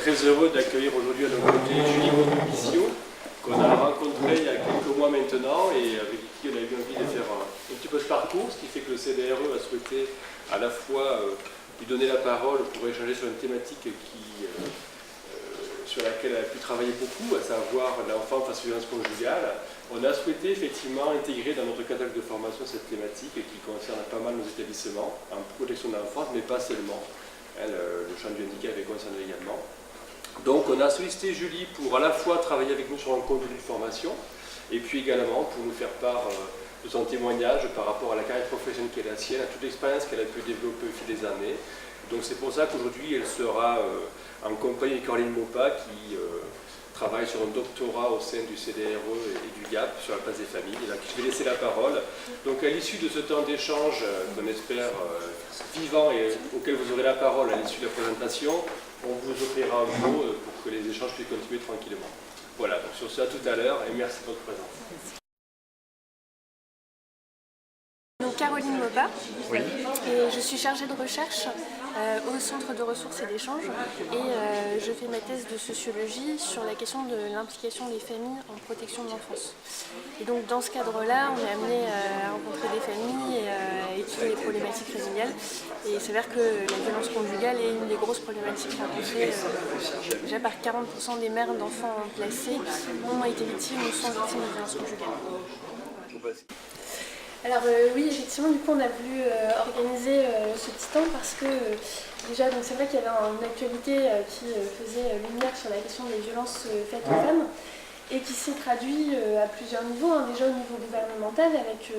très heureux d'accueillir aujourd'hui à nos côtés Julie Mobilisio, qu'on a rencontré il y a quelques mois maintenant et avec qui on a eu envie de faire un petit peu ce parcours, ce qui fait que le CDRE a souhaité à la fois lui donner la parole pour échanger sur une thématique sur laquelle elle a pu travailler beaucoup, à savoir l'enfant face aux violences conjugales. On a souhaité effectivement intégrer dans notre catalogue de formation cette thématique qui concerne pas mal nos établissements en protection de l'enfance, mais pas seulement. Le champ du handicap est concerné également. Donc on a sollicité Julie pour à la fois travailler avec nous sur un contenu de formation et puis également pour nous faire part de son témoignage par rapport à la carrière professionnelle qui est la sienne, à toute l'expérience qu'elle a pu développer au fil des années. Donc c'est pour ça qu'aujourd'hui elle sera en compagnie de Caroline Maupas qui travaille sur un doctorat au sein du CDRE et du GAP sur la place des familles. Et là, je vais laisser la parole. Donc à l'issue de ce temps d'échange qu'on espère vivant et auquel vous aurez la parole à l'issue de la présentation, on vous offrira un mot pour que les échanges puissent continuer tranquillement. Voilà, donc sur ce à tout à l'heure et merci de votre présence. Donc Caroline Maupas, oui. Et je suis chargée de recherche au Centre de ressources et d'échanges et je fais ma thèse de sociologie sur la question de l'implication des familles en protection de l'enfance. Et donc dans ce cadre-là, on est amené à rencontrer des familles et à étudier les problématiques familiales. Et il s'avère que la violence conjugale est une des grosses problématiques rencontrées déjà par 40% des mères d'enfants placés ont été victimes ou sont victimes de violence conjugale. Alors oui, effectivement, du coup on a voulu organiser ce petit temps parce que déjà c'est vrai qu'il y avait une actualité qui faisait lumière sur la question des violences faites aux femmes et qui s'est traduit à plusieurs niveaux, déjà au niveau gouvernemental avec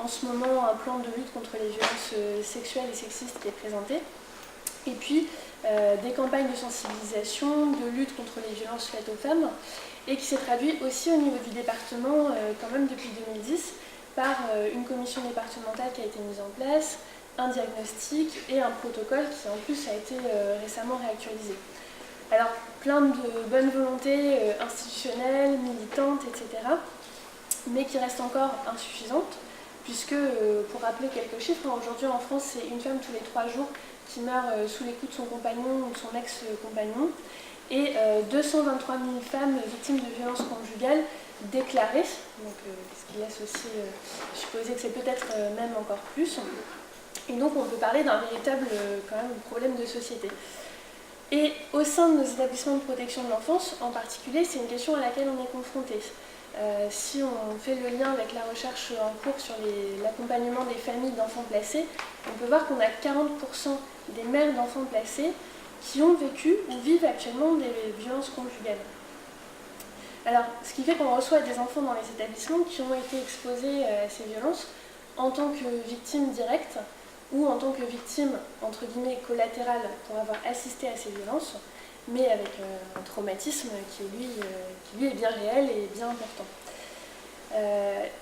en ce moment un plan de lutte contre les violences sexuelles et sexistes qui est présenté et puis des campagnes de sensibilisation, de lutte contre les violences faites aux femmes et qui s'est traduit aussi au niveau du département quand même depuis 2010 par une commission départementale qui a été mise en place, un diagnostic et un protocole qui en plus a été récemment réactualisé. Alors plein de bonnes volontés institutionnelles, militantes, etc. mais qui restent encore insuffisantes puisque, pour rappeler quelques chiffres, aujourd'hui en France c'est une femme tous les 3 jours qui meurt sous les coups de son compagnon ou de son ex-compagnon et 223 000 femmes victimes de violences conjugales déclarées, donc, ce qui laisse aussi supposer que c'est peut-être même encore plus. Et donc on peut parler d'un véritable quand même, problème de société. Et au sein de nos établissements de protection de l'enfance, en particulier, c'est une question à laquelle on est confronté. Si on fait le lien avec la recherche en cours sur l'accompagnement des familles d'enfants placés, on peut voir qu'on a 40% des mères d'enfants placés qui ont vécu ou vivent actuellement des violences conjugales. Alors, ce qui fait qu'on reçoit des enfants dans les établissements qui ont été exposés à ces violences en tant que victimes directes ou en tant que victimes, entre guillemets, collatérales pour avoir assisté à ces violences, mais avec un traumatisme qui lui est bien réel et bien important.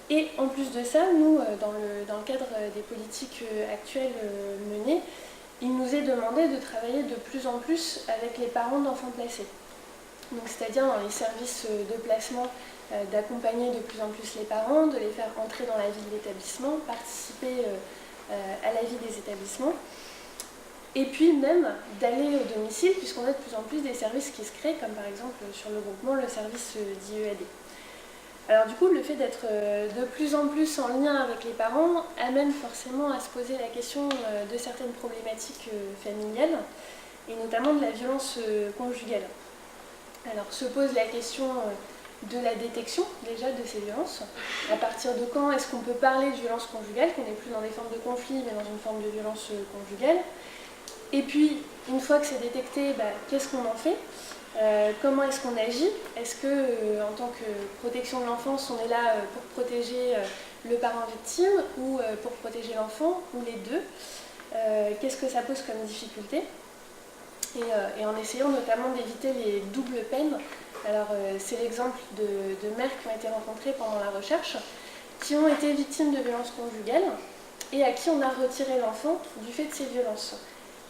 Et en plus de ça, nous, dans le cadre des politiques actuelles menées, il nous est demandé de travailler de plus en plus avec les parents d'enfants placés. Donc, c'est-à-dire dans les services de placement, d'accompagner de plus en plus les parents, de les faire entrer dans la vie de l'établissement, participer à la vie des établissements, et puis même d'aller au domicile, puisqu'on a de plus en plus des services qui se créent, comme par exemple sur le groupement le service d'IEAD. Alors du coup, le fait d'être de plus en plus en lien avec les parents amène forcément à se poser la question de certaines problématiques familiales, et notamment de la violence conjugale. Alors se pose la question de la détection déjà de ces violences. À partir de quand est-ce qu'on peut parler de violence conjugale, qu'on n'est plus dans des formes de conflit mais dans une forme de violence conjugale. Et puis une fois que c'est détecté, qu'est-ce qu'on en fait? Comment est-ce qu'on agit? Est-ce que en tant que protection de l'enfance, on est là pour protéger le parent victime ou pour protéger l'enfant ou les deux? Qu'est-ce que ça pose comme difficulté? Et en essayant notamment d'éviter les doubles peines. Alors c'est l'exemple de mères qui ont été rencontrées pendant la recherche, qui ont été victimes de violences conjugales et à qui on a retiré l'enfant du fait de ces violences.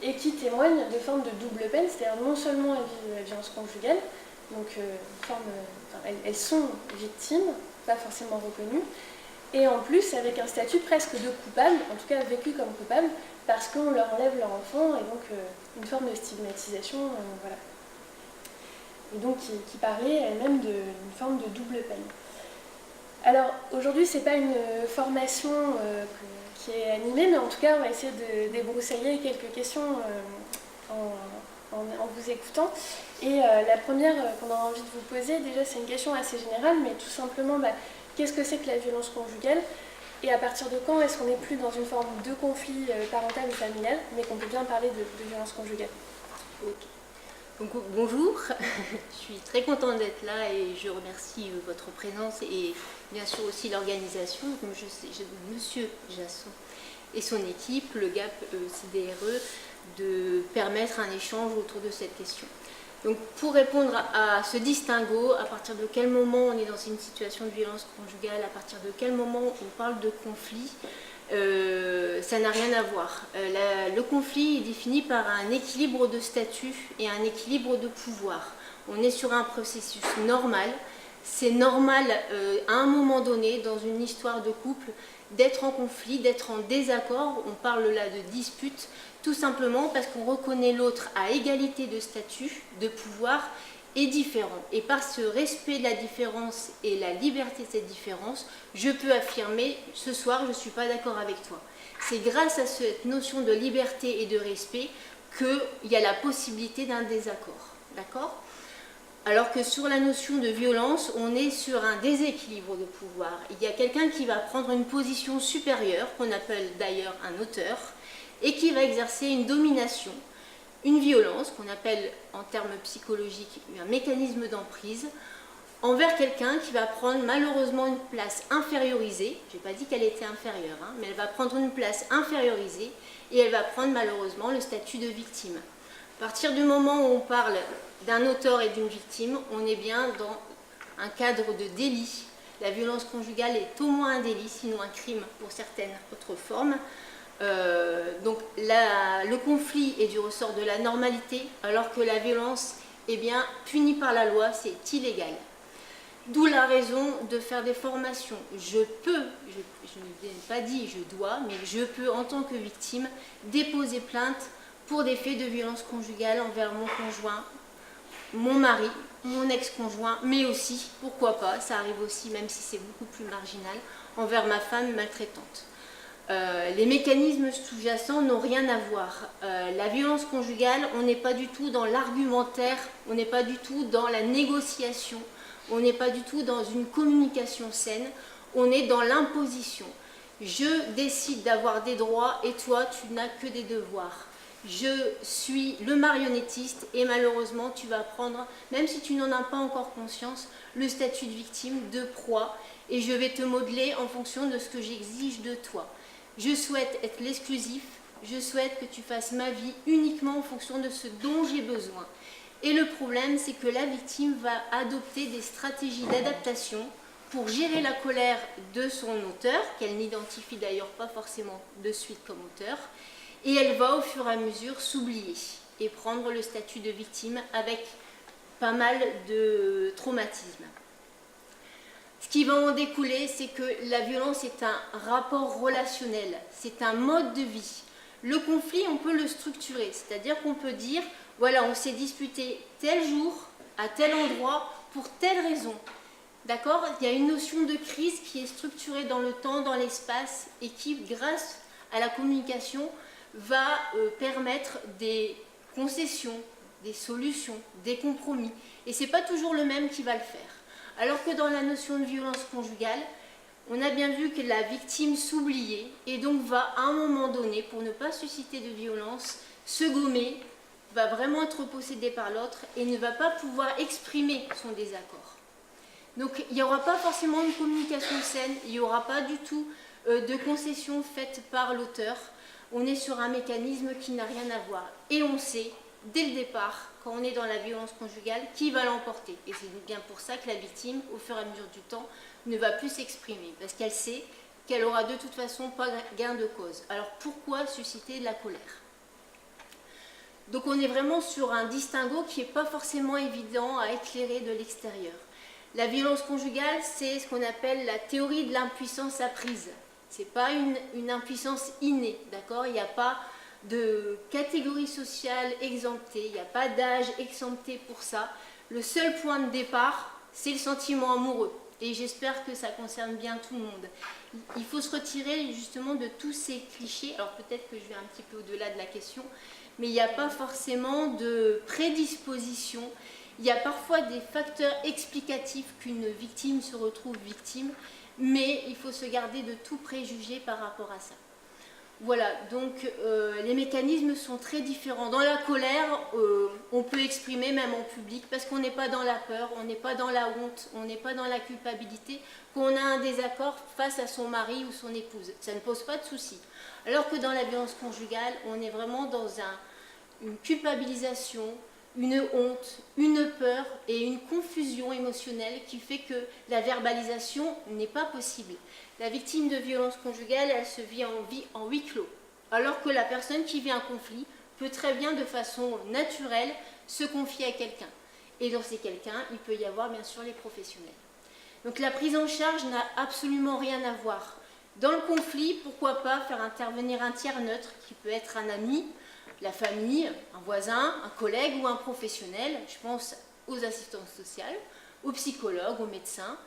Et qui témoignent de formes de double peine, c'est-à-dire non seulement elles vivent la violence conjugale, donc elles sont victimes, pas forcément reconnues, et en plus avec un statut presque de coupable, en tout cas vécu comme coupable, parce qu'on leur enlève leur enfant, et donc une forme de stigmatisation, voilà. et donc qui parlait elle-même d'une forme de double peine. Alors aujourd'hui, ce n'est pas une formation qui est animée, mais en tout cas, on va essayer de débroussailler quelques questions en vous écoutant. Et la première qu'on a envie de vous poser, déjà, c'est une question assez générale, mais tout simplement, qu'est-ce que c'est que la violence conjugale? Et à partir de quand est-ce qu'on n'est plus dans une forme de conflit parental ou familial, mais qu'on peut bien parler de violence conjugale? Okay. Donc, bonjour, je suis très contente d'être là et je remercie votre présence et bien sûr aussi l'organisation, comme je sais, Monsieur Jasson et son équipe, le GAP CDRE, de permettre un échange autour de cette question. Donc pour répondre à ce distinguo, à partir de quel moment on est dans une situation de violence conjugale, à partir de quel moment on parle de conflit, ça n'a rien à voir. Le conflit est défini par un équilibre de statut et un équilibre de pouvoir. On est sur un processus normal. C'est normal à un moment donné, dans une histoire de couple, d'être en conflit, d'être en désaccord. On parle là de dispute, tout simplement parce qu'on reconnaît l'autre à égalité de statut, de pouvoir et différent. Et par ce respect de la différence et la liberté de cette différence, je peux affirmer, ce soir, je ne suis pas d'accord avec toi. C'est grâce à cette notion de liberté et de respect qu'il y a la possibilité d'un désaccord. D'accord ? Alors que sur la notion de violence, on est sur un déséquilibre de pouvoir. Il y a quelqu'un qui va prendre une position supérieure, qu'on appelle d'ailleurs un auteur, et qui va exercer une domination, une violence, qu'on appelle en termes psychologiques un mécanisme d'emprise, envers quelqu'un qui va prendre malheureusement une place infériorisée. Je n'ai pas dit qu'elle était inférieure, mais elle va prendre une place infériorisée et elle va prendre malheureusement le statut de victime. À partir du moment où on parle d'un auteur et d'une victime, on est bien dans un cadre de délit. La violence conjugale est au moins un délit, sinon un crime pour certaines autres formes. Donc le conflit est du ressort de la normalité, alors que la violence est bien punie par la loi, c'est illégal. D'où la raison de faire des formations. Je peux, je n'ai pas dit je dois, mais je peux en tant que victime déposer plainte pour des faits de violence conjugale envers mon conjoint, mon mari, mon ex-conjoint, mais aussi, pourquoi pas, ça arrive aussi, même si c'est beaucoup plus marginal, envers ma femme maltraitante. Les mécanismes sous-jacents n'ont rien à voir. La violence conjugale, on n'est pas du tout dans l'argumentaire, on n'est pas du tout dans la négociation, on n'est pas du tout dans une communication saine, on est dans l'imposition. Je décide d'avoir des droits et toi, tu n'as que des devoirs. Je suis le marionnettiste et malheureusement, tu vas prendre, même si tu n'en as pas encore conscience, le statut de victime, de proie, et je vais te modeler en fonction de ce que j'exige de toi. Je souhaite être l'exclusif, je souhaite que tu fasses ma vie uniquement en fonction de ce dont j'ai besoin. Et le problème, c'est que la victime va adopter des stratégies d'adaptation pour gérer la colère de son auteur, qu'elle n'identifie d'ailleurs pas forcément de suite comme auteur, et elle va au fur et à mesure s'oublier et prendre le statut de victime avec pas mal de traumatisme. Ce qui va en découler, c'est que la violence est un rapport relationnel, c'est un mode de vie. Le conflit, on peut le structurer, c'est-à-dire qu'on peut dire, voilà, on s'est disputé tel jour, à tel endroit, pour telle raison. D'accord ? Il y a une notion de crise qui est structurée dans le temps, dans l'espace, et qui, grâce à la communication, va permettre des concessions, des solutions, des compromis. Et ce n'est pas toujours le même qui va le faire. Alors que dans la notion de violence conjugale, on a bien vu que la victime s'oubliait et donc va à un moment donné, pour ne pas susciter de violence, se gommer, va vraiment être possédée par l'autre et ne va pas pouvoir exprimer son désaccord. Donc il n'y aura pas forcément une communication saine, il n'y aura pas du tout de concessions faites par l'auteur. On est sur un mécanisme qui n'a rien à voir. Et on sait, dès le départ, quand on est dans la violence conjugale, qui va l'emporter. Et c'est bien pour ça que la victime, au fur et à mesure du temps, ne va plus s'exprimer. Parce qu'elle sait qu'elle aura de toute façon pas gain de cause. Alors pourquoi susciter de la colère ? Donc on est vraiment sur un distinguo qui n'est pas forcément évident à éclairer de l'extérieur. La violence conjugale, c'est ce qu'on appelle la théorie de l'impuissance apprise. Ce n'est pas une impuissance innée, d'accord ? Il n'y a pas de catégorie sociale exemptée, il n'y a pas d'âge exempté pour ça. le seul point de départ, c'est le sentiment amoureux. Et j'espère que ça concerne bien tout le monde. Il faut se retirer justement de tous ces clichés. Alors peut-être que je vais un petit peu au-delà de la question, mais il n'y a pas forcément de prédisposition. Il y a parfois des facteurs explicatifs qu'une victime se retrouve victime, mais il faut se garder de tout préjugé par rapport à ça. Voilà, donc les mécanismes sont très différents. Dans la colère, on peut exprimer même en public parce qu'on n'est pas dans la peur, on n'est pas dans la honte, on n'est pas dans la culpabilité, qu'on a un désaccord face à son mari ou son épouse. Ça ne pose pas de souci. Alors que dans la violence conjugale, on est vraiment dans une culpabilisation, une honte, une peur et une confusion émotionnelle qui fait que la verbalisation n'est pas possible. La victime de violence conjugale, elle se vit en huis clos, alors que la personne qui vit un conflit peut très bien de façon naturelle se confier à quelqu'un. Et dans ces quelqu'un, il peut y avoir bien sûr les professionnels. Donc la prise en charge n'a absolument rien à voir. Dans le conflit, pourquoi pas faire intervenir un tiers neutre qui peut être un ami, la famille, un voisin, un collègue ou un professionnel. Je pense aux assistantes sociales, aux psychologues, aux médecins.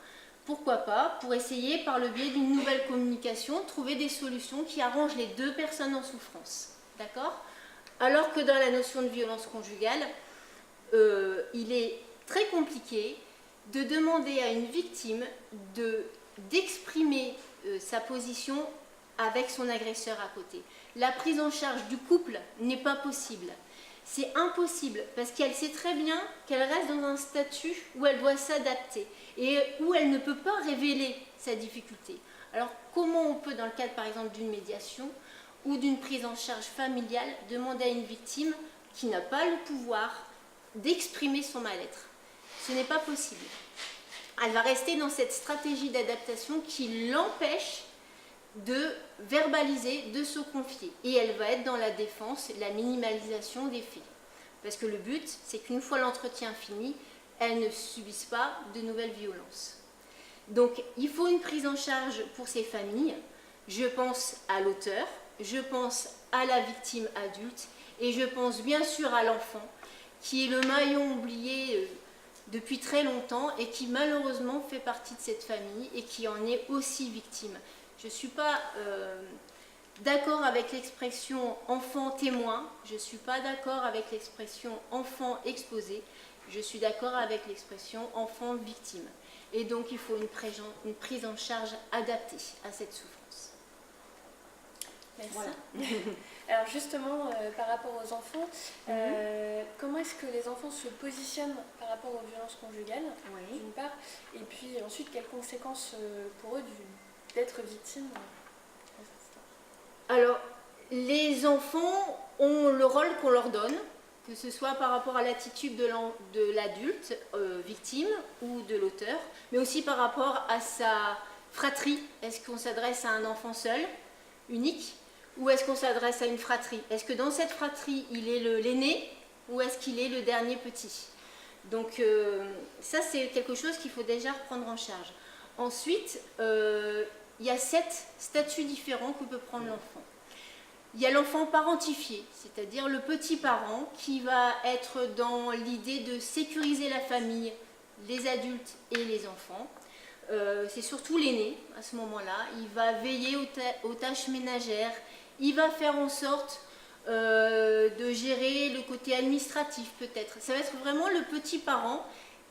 Pourquoi pas, pour essayer par le biais d'une nouvelle communication, trouver des solutions qui arrangent les deux personnes en souffrance. D'accord ? Alors que dans la notion de violence conjugale, il est très compliqué de demander à une victime d'exprimer sa position avec son agresseur à côté. La prise en charge du couple n'est pas possible. C'est impossible parce qu'elle sait très bien qu'elle reste dans un statut où elle doit s'adapter et où elle ne peut pas révéler sa difficulté. Alors comment on peut, dans le cadre par exemple d'une médiation ou d'une prise en charge familiale, demander à une victime qui n'a pas le pouvoir d'exprimer son mal-être? Ce n'est pas possible. Elle va rester dans cette stratégie d'adaptation qui l'empêche de verbaliser, de se confier. Et elle va être dans la défense, la minimalisation des faits. Parce que le but, c'est qu'une fois l'entretien fini, elle ne subisse pas de nouvelles violences. Donc, il faut une prise en charge pour ces familles. Je pense à l'auteur, je pense à la victime adulte, et je pense bien sûr à l'enfant, qui est le maillon oublié depuis très longtemps et qui malheureusement fait partie de cette famille et qui en est aussi victime. Je ne suis pas d'accord avec l'expression enfant témoin, je ne suis pas d'accord avec l'expression enfant exposé, je suis d'accord avec l'expression enfant victime. Et donc il faut une prise en charge adaptée à cette souffrance. Merci. Voilà. Alors justement, par rapport aux enfants, comment est-ce que les enfants se positionnent par rapport aux violences conjugales, d'une part, et puis ensuite quelles conséquences pour eux d'être victimes? Alors, les enfants ont le rôle qu'on leur donne, que ce soit par rapport à l'attitude de l'adulte victime ou de l'auteur, mais aussi par rapport à sa fratrie. Est-ce qu'on s'adresse à un enfant seul, unique, ou est-ce qu'on s'adresse à une fratrie? Est-ce que dans cette fratrie, il est l'aîné ou est-ce qu'il est le dernier petit? Donc ça, c'est quelque chose qu'il faut déjà reprendre en charge. Ensuite, il y a 7 statuts différents que peut prendre l'enfant. Il y a l'enfant parentifié, c'est-à-dire le petit parent qui va être dans l'idée de sécuriser la famille, les adultes et les enfants. C'est surtout l'aîné à ce moment-là. Il va veiller aux tâches ménagères, il va faire en sorte de gérer le côté administratif peut-être. Ça va être vraiment le petit parent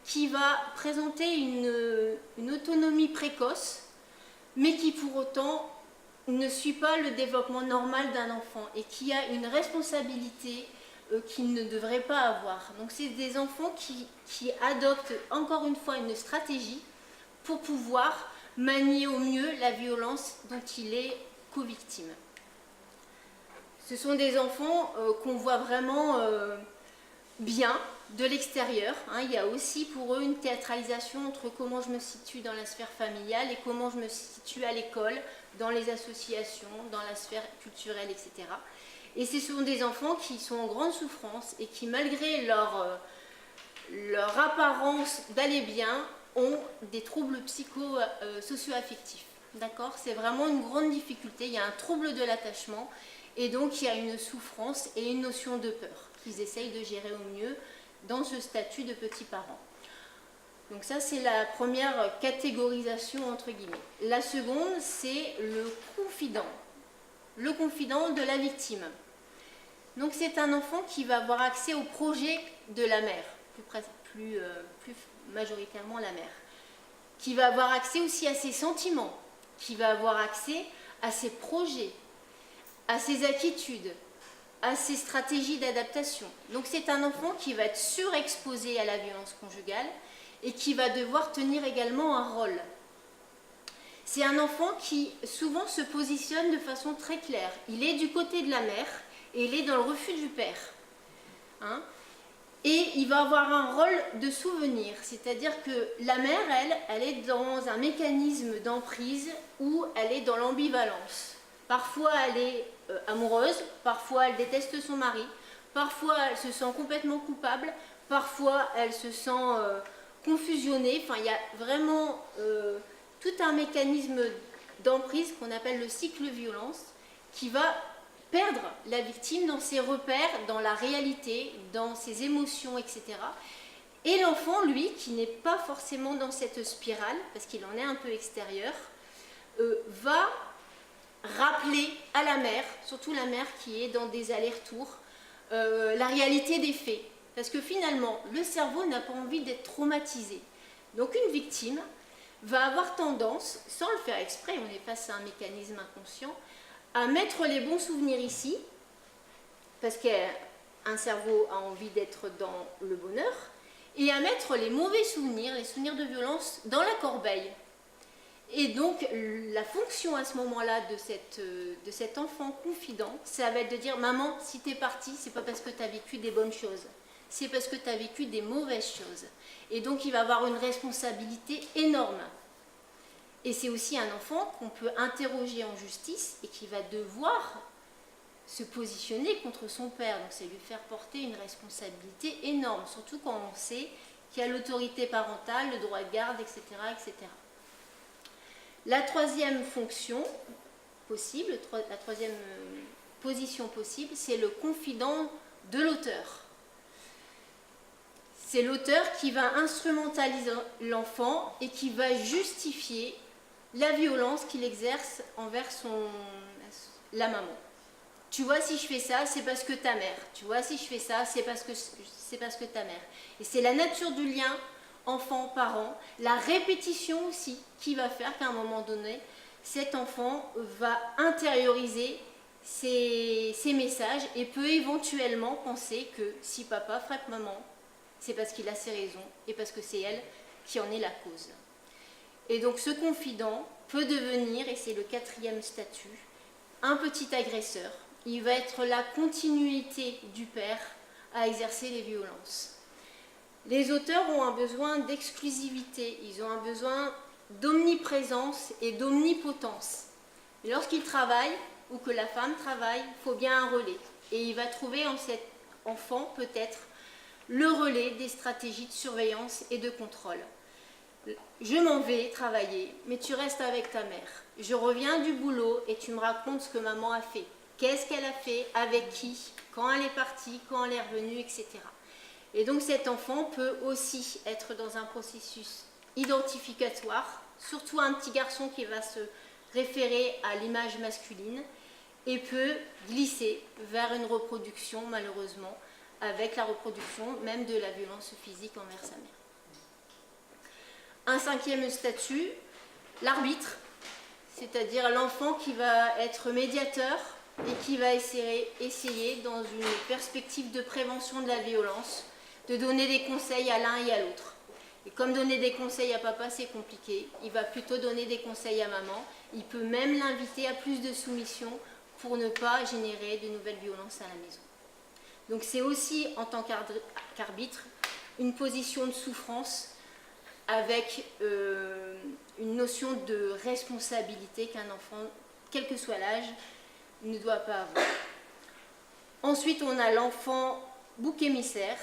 qui va présenter une autonomie précoce, mais qui pour autant ne suit pas le développement normal d'un enfant et qui a une responsabilité qu'il ne devrait pas avoir. Donc c'est des enfants qui adoptent encore une fois une stratégie pour pouvoir manier au mieux la violence dont il est co-victime. Ce sont des enfants qu'on voit vraiment bien de l'extérieur. Il y a aussi pour eux une théâtralisation entre comment je me situe dans la sphère familiale et comment je me situe à l'école, dans les associations, dans la sphère culturelle, etc. Et ce sont des enfants qui sont en grande souffrance et qui, malgré leur apparence d'aller bien, ont des troubles socio-affectifs. D'accord ? C'est vraiment une grande difficulté. Il y a un trouble de l'attachement et donc il y a une souffrance et une notion de peur qu'ils essayent de gérer au mieux dans ce statut de petit parent. Donc ça, c'est la première catégorisation entre guillemets. La seconde, c'est le confident de la victime. Donc c'est un enfant qui va avoir accès au projet de la mère, plus majoritairement la mère, qui va avoir accès aussi à ses sentiments, qui va avoir accès à ses projets, à ses attitudes, à ses stratégies d'adaptation. Donc c'est un enfant qui va être surexposé à la violence conjugale et qui va devoir tenir également un rôle. C'est un enfant qui souvent se positionne de façon très claire. Il est du côté de la mère et il est dans le refus du père. Hein? Et il va avoir un rôle de souvenir, c'est-à-dire que la mère, elle est dans un mécanisme d'emprise où elle est dans l'ambivalence. Parfois elle est amoureuse, parfois elle déteste son mari, parfois elle se sent complètement coupable, parfois elle se sent confusionnée. Enfin, il y a vraiment tout un mécanisme d'emprise qu'on appelle le cycle violence qui va perdre la victime dans ses repères, dans la réalité, dans ses émotions, etc. Et l'enfant, lui, qui n'est pas forcément dans cette spirale, parce qu'il en est un peu extérieur, va rappeler à la mère, surtout la mère qui est dans des allers-retours, la réalité des faits. Parce que finalement, le cerveau n'a pas envie d'être traumatisé. Donc une victime va avoir tendance, sans le faire exprès, on est face à un mécanisme inconscient, à mettre les bons souvenirs ici, parce qu'un cerveau a envie d'être dans le bonheur, et à mettre les mauvais souvenirs, les souvenirs de violence, dans la corbeille. Et donc, la fonction à ce moment-là de cet enfant confident, ça va être de dire « Maman, si t'es partie, c'est pas parce que t'as vécu des bonnes choses, c'est parce que t'as vécu des mauvaises choses. » Et donc, il va avoir une responsabilité énorme. Et c'est aussi un enfant qu'on peut interroger en justice et qui va devoir se positionner contre son père. Donc, c'est lui faire porter une responsabilité énorme, surtout quand on sait qu'il y a l'autorité parentale, le droit de garde, etc., etc. La troisième fonction possible, la troisième position possible, c'est le confident de l'auteur. C'est l'auteur qui va instrumentaliser l'enfant et qui va justifier la violence qu'il exerce envers la maman. Tu vois, si je fais ça, c'est parce que ta mère. Tu vois, si je fais ça, c'est parce que ta mère. Et c'est la nature du lien enfant-parent, la répétition aussi, qui va faire qu'à un moment donné, cet enfant va intérioriser ces messages et peut éventuellement penser que si papa frappe maman, c'est parce qu'il a ses raisons et parce que c'est elle qui en est la cause. Et donc ce confident peut devenir, et c'est le quatrième statut, un petit agresseur. Il va être la continuité du père à exercer les violences. Les auteurs ont un besoin d'exclusivité, ils ont un besoin d'omniprésence et d'omnipotence. Et lorsqu'ils travaillent, ou que la femme travaille, il faut bien un relais. Et il va trouver en cet enfant peut-être le relais des stratégies de surveillance et de contrôle. Je m'en vais travailler, mais tu restes avec ta mère. Je reviens du boulot et tu me racontes ce que maman a fait. Qu'est-ce qu'elle a fait, avec qui, quand elle est partie, quand elle est revenue, etc. Et donc cet enfant peut aussi être dans un processus identificatoire, surtout un petit garçon qui va se référer à l'image masculine et peut glisser vers une reproduction, malheureusement, avec la reproduction même de la violence physique envers sa mère. Un cinquième statut, l'arbitre, c'est-à-dire l'enfant qui va être médiateur et qui va essayer, dans une perspective de prévention de la violence, de donner des conseils à l'un et à l'autre. Et comme donner des conseils à papa, c'est compliqué, il va plutôt donner des conseils à maman. Il peut même l'inviter à plus de soumission pour ne pas générer de nouvelles violences à la maison. Donc c'est aussi, en tant qu'arbitre, une position de souffrance avec une notion de responsabilité qu'un enfant, quel que soit l'âge, ne doit pas avoir. Ensuite, on a l'enfant bouc émissaire.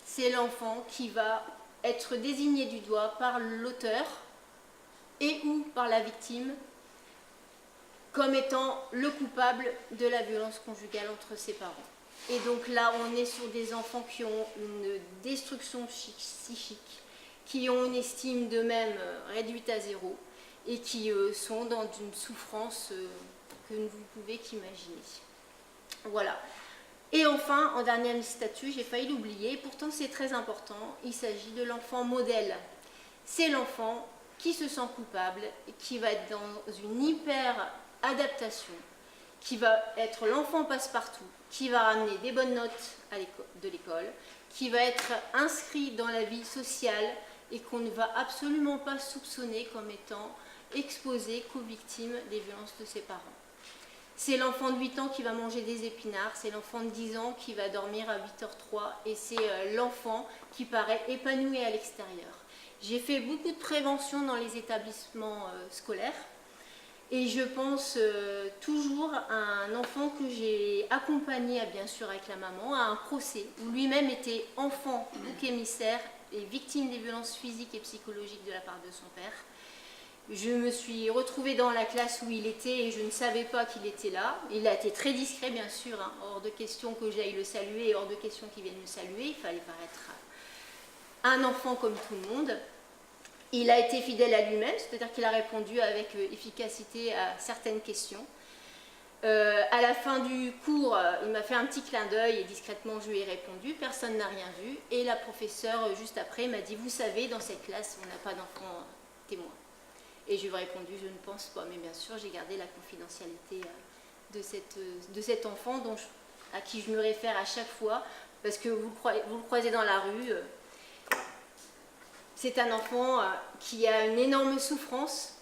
C'est l'enfant qui va être désigné du doigt par l'auteur et ou par la victime comme étant le coupable de la violence conjugale entre ses parents. Et donc là, on est sur des enfants qui ont une destruction psychique, qui ont une estime d'eux-mêmes réduite à zéro et qui sont dans une souffrance que vous pouvez qu'imaginer. Voilà. Et enfin, en dernier statut, j'ai failli l'oublier, pourtant c'est très important, il s'agit de l'enfant modèle. C'est l'enfant qui se sent coupable, qui va être dans une hyper-adaptation, qui va être l'enfant passe-partout, qui va ramener des bonnes notes de l'école, qui va être inscrit dans la vie sociale et qu'on ne va absolument pas soupçonner comme étant exposé qu'aux victimes des violences de ses parents. C'est l'enfant de 8 ans qui va manger des épinards, c'est l'enfant de 10 ans qui va dormir à 8h03 et c'est l'enfant qui paraît épanoui à l'extérieur. J'ai fait beaucoup de prévention dans les établissements scolaires et je pense toujours à un enfant que j'ai accompagné, bien sûr avec la maman, à un procès où lui-même était enfant, bouc émissaire et victime des violences physiques et psychologiques de la part de son père. Je me suis retrouvée dans la classe où il était et je ne savais pas qu'il était là. Il a été très discret, bien sûr, hein. Hors de question que j'aille le saluer et hors de question qu'il vienne me saluer. Il fallait paraître un enfant comme tout le monde. Il a été fidèle à lui-même, c'est-à-dire qu'il a répondu avec efficacité à certaines questions. À la fin du cours, il m'a fait un petit clin d'œil et discrètement je lui ai répondu. Personne n'a rien vu. Et la professeure, juste après, m'a dit « Vous savez, dans cette classe, on n'a pas d'enfants témoins ». Et je lui ai répondu, je ne pense pas, mais bien sûr, j'ai gardé la confidentialité de cet enfant à qui je me réfère à chaque fois, parce que vous le croisez dans la rue. C'est un enfant qui a une énorme souffrance,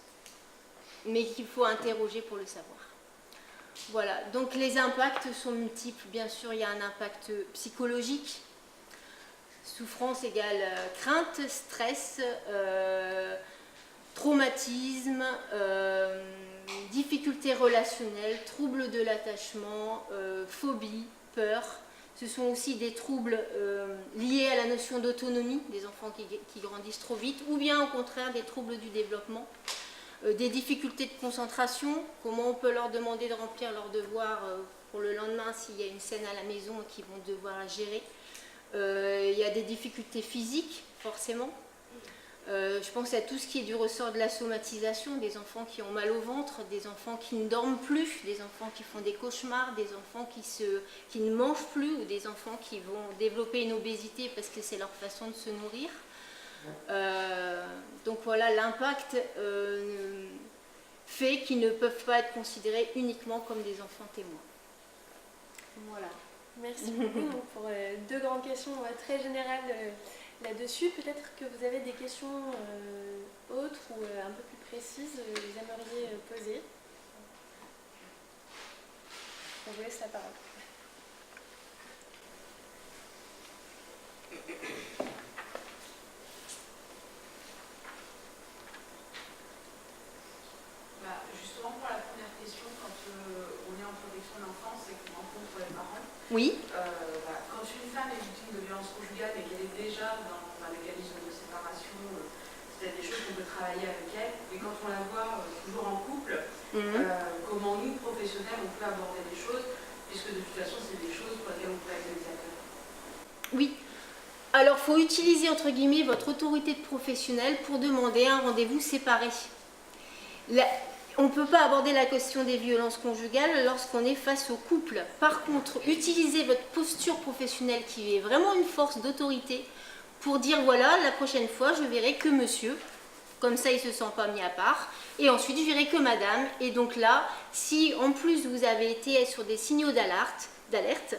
mais qu'il faut interroger pour le savoir. Voilà, donc les impacts sont multiples. Bien sûr, il y a un impact psychologique. Souffrance égale crainte, stress, traumatisme, difficultés relationnelles, troubles de l'attachement, phobie, peur. Ce sont aussi des troubles liés à la notion d'autonomie, des enfants qui grandissent trop vite, ou bien au contraire des troubles du développement, des difficultés de concentration, comment on peut leur demander de remplir leurs devoirs pour le lendemain s'il y a une scène à la maison et qu'ils vont devoir la gérer. Il y a des difficultés physiques, forcément. Je pense à tout ce qui est du ressort de la somatisation, des enfants qui ont mal au ventre, des enfants qui ne dorment plus, des enfants qui font des cauchemars, des enfants qui ne mangent plus ou des enfants qui vont développer une obésité parce que c'est leur façon de se nourrir. Donc voilà, l'impact fait qu'ils ne peuvent pas être considérés uniquement comme des enfants témoins. Voilà. Merci beaucoup pour deux grandes questions très générales là-dessus. Peut-être que vous avez des questions autres ou un peu plus précises que vous aimeriez poser. On vous laisse la parole. Justement, pour la première question, quand on est en protection de l'enfance et qu'on rencontre les parents, oui. Quand une femme est victime de violences conjugales et qu'elle est déjà dans un mécanisme de séparation, c'est des choses qu'on peut travailler avec elle, et quand on la voit toujours en couple, comment nous, professionnels, on peut aborder les choses, puisque de toute façon, c'est des choses pour lesquelles on peut être médiateur. Oui. Alors, il faut utiliser, entre guillemets, votre autorité de professionnel pour demander un rendez-vous séparé. On ne peut pas aborder la question des violences conjugales lorsqu'on est face au couple. Par contre, utilisez votre posture professionnelle qui est vraiment une force d'autorité pour dire voilà, la prochaine fois, je verrai que monsieur, comme ça il ne se sent pas mis à part, et ensuite je verrai que madame. Et donc là, si en plus vous avez été sur des signaux d'alerte,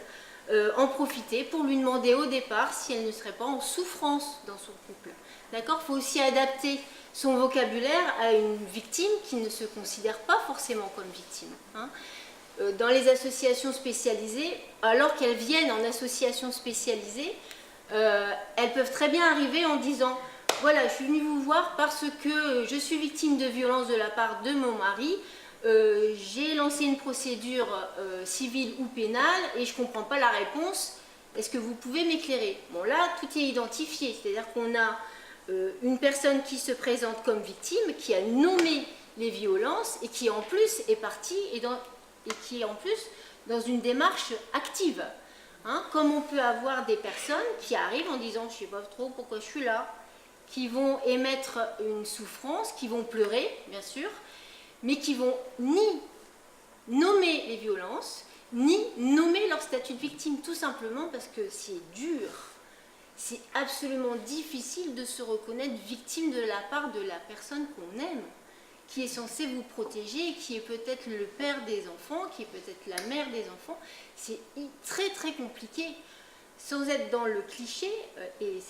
en profiter pour lui demander au départ si elle ne serait pas en souffrance dans son couple. D'accord ? Il faut aussi adapter son vocabulaire à une victime qui ne se considère pas forcément comme victime. Hein. Dans les associations spécialisées, alors qu'elles viennent en association spécialisée, elles peuvent très bien arriver en disant « Voilà, je suis venue vous voir parce que je suis victime de violence de la part de mon mari, j'ai lancé une procédure civile ou pénale et je ne comprends pas la réponse, est-ce que vous pouvez m'éclairer ?» Bon là, tout est identifié, c'est-à-dire qu'on a une personne qui se présente comme victime, qui a nommé les violences et qui en plus est partie et qui est en plus dans une démarche active. Hein, comme on peut avoir des personnes qui arrivent en disant « je ne sais pas trop pourquoi je suis là », qui vont émettre une souffrance, qui vont pleurer, bien sûr, mais qui vont ni nommer les violences, ni nommer leur statut de victime, tout simplement parce que c'est dur. C'est absolument difficile de se reconnaître victime de la part de la personne qu'on aime, qui est censée vous protéger, qui est peut-être le père des enfants, qui est peut-être la mère des enfants. C'est très très compliqué, sans être dans le cliché, et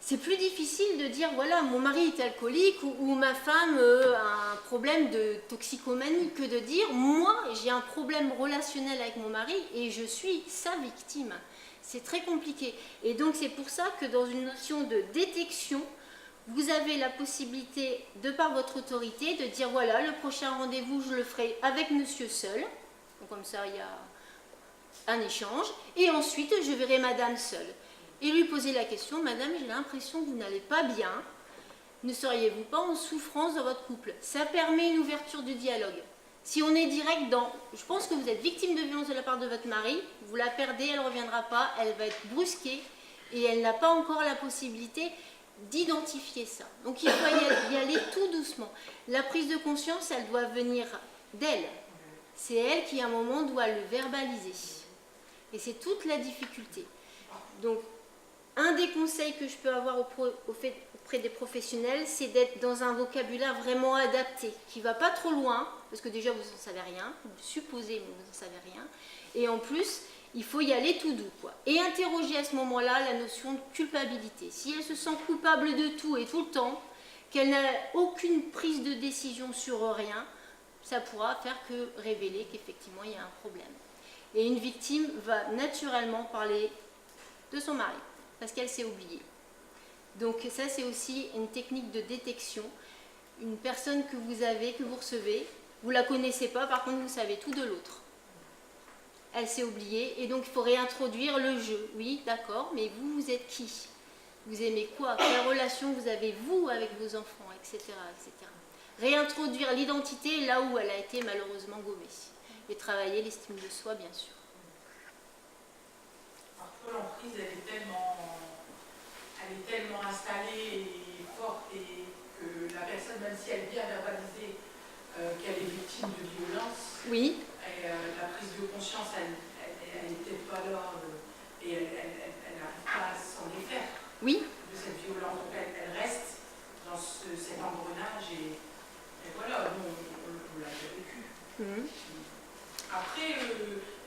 c'est plus difficile de dire voilà, mon mari est alcoolique ou ma femme a un problème de toxicomanie, que de dire moi j'ai un problème relationnel avec mon mari et je suis sa victime. C'est très compliqué. Et donc c'est pour ça que dans une notion de détection, vous avez la possibilité, de par votre autorité, de dire voilà, le prochain rendez-vous je le ferai avec monsieur seul. Donc, comme ça il y a un échange. Et ensuite je verrai madame seule. Et lui poser la question, madame, j'ai l'impression que vous n'allez pas bien, ne seriez-vous pas en souffrance dans votre couple? Ça permet une ouverture du dialogue. Si on est direct dans, je pense que vous êtes victime de violence de la part de votre mari, vous la perdez, elle ne reviendra pas, elle va être brusquée et elle n'a pas encore la possibilité d'identifier ça. Donc il faut y aller tout doucement. La prise de conscience, elle doit venir d'elle. C'est elle qui à un moment doit le verbaliser. Et c'est toute la difficulté. Donc, un des conseils que je peux avoir auprès des professionnels, c'est d'être dans un vocabulaire vraiment adapté, qui ne va pas trop loin, parce que déjà vous n'en savez rien, vous supposez mais vous n'en savez rien, et en plus, il faut y aller tout doux, quoi. Et interroger à ce moment-là la notion de culpabilité. Si elle se sent coupable de tout et tout le temps, qu'elle n'a aucune prise de décision sur rien, ça pourra faire que révéler qu'effectivement il y a un problème. Et une victime va naturellement parler de son mari, parce qu'elle s'est oubliée. Donc ça c'est aussi une technique de détection. Une personne que vous avez, que vous recevez, vous ne la connaissez pas, par contre vous savez tout de l'autre. Elle s'est oubliée et donc il faut réintroduire le jeu. Oui, d'accord, mais vous êtes qui? Vous aimez quoi? Quelle relation vous avez vous avec vos enfants, etc., etc. Réintroduire l'identité là où elle a été malheureusement gommée. Et travailler l'estime de soi, bien sûr. L'emprise, elle est tellement installée et forte et que la personne, même si elle vient verbaliser qu'elle est victime de violence, oui. La prise de conscience, elle n'est peut-être pas là et elle n'arrive pas à s'en défaire oui. de cette violence. Donc elle reste dans cet engrenage et voilà, nous on l'a déjà vécu. Après,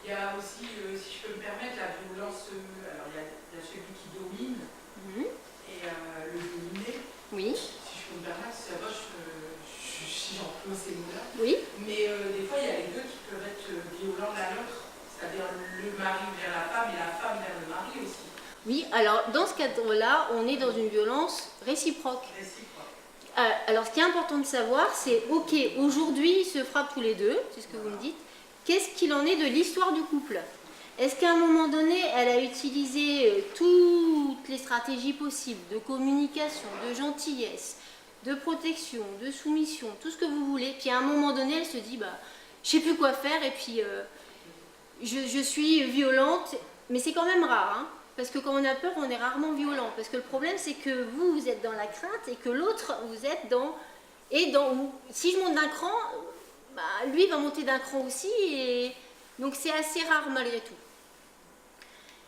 il y a aussi, si je peux me permettre, la violence. Alors, il y a celui qui domine et le dominé. Oui. Si je peux me permettre, c'est vrai, si j'emploie ces mots-là. Oui. Mais des fois, il y a les deux qui peuvent être violents l'un l'autre. C'est-à-dire le mari vers la femme et la femme vers le mari aussi. Oui, alors dans ce cadre-là, on est dans une violence réciproque. Alors, ce qui est important de savoir, c'est, ok, aujourd'hui, ils se frappent tous les deux, c'est ce que vous me dites. Qu'est-ce qu'il en est de l'histoire du couple? Est-ce qu'à un moment donné, elle a utilisé toutes les stratégies possibles de communication, de gentillesse, de protection, de soumission, tout ce que vous voulez, puis à un moment donné, elle se dit, bah, je sais plus quoi faire, et puis je suis violente, mais c'est quand même rare, hein, parce que quand on a peur, on est rarement violent, parce que le problème, c'est que vous êtes dans la crainte, et que l'autre, vous êtes dans... si je monte d'un cran... Bah, lui va monter d'un cran aussi, et donc c'est assez rare malgré tout.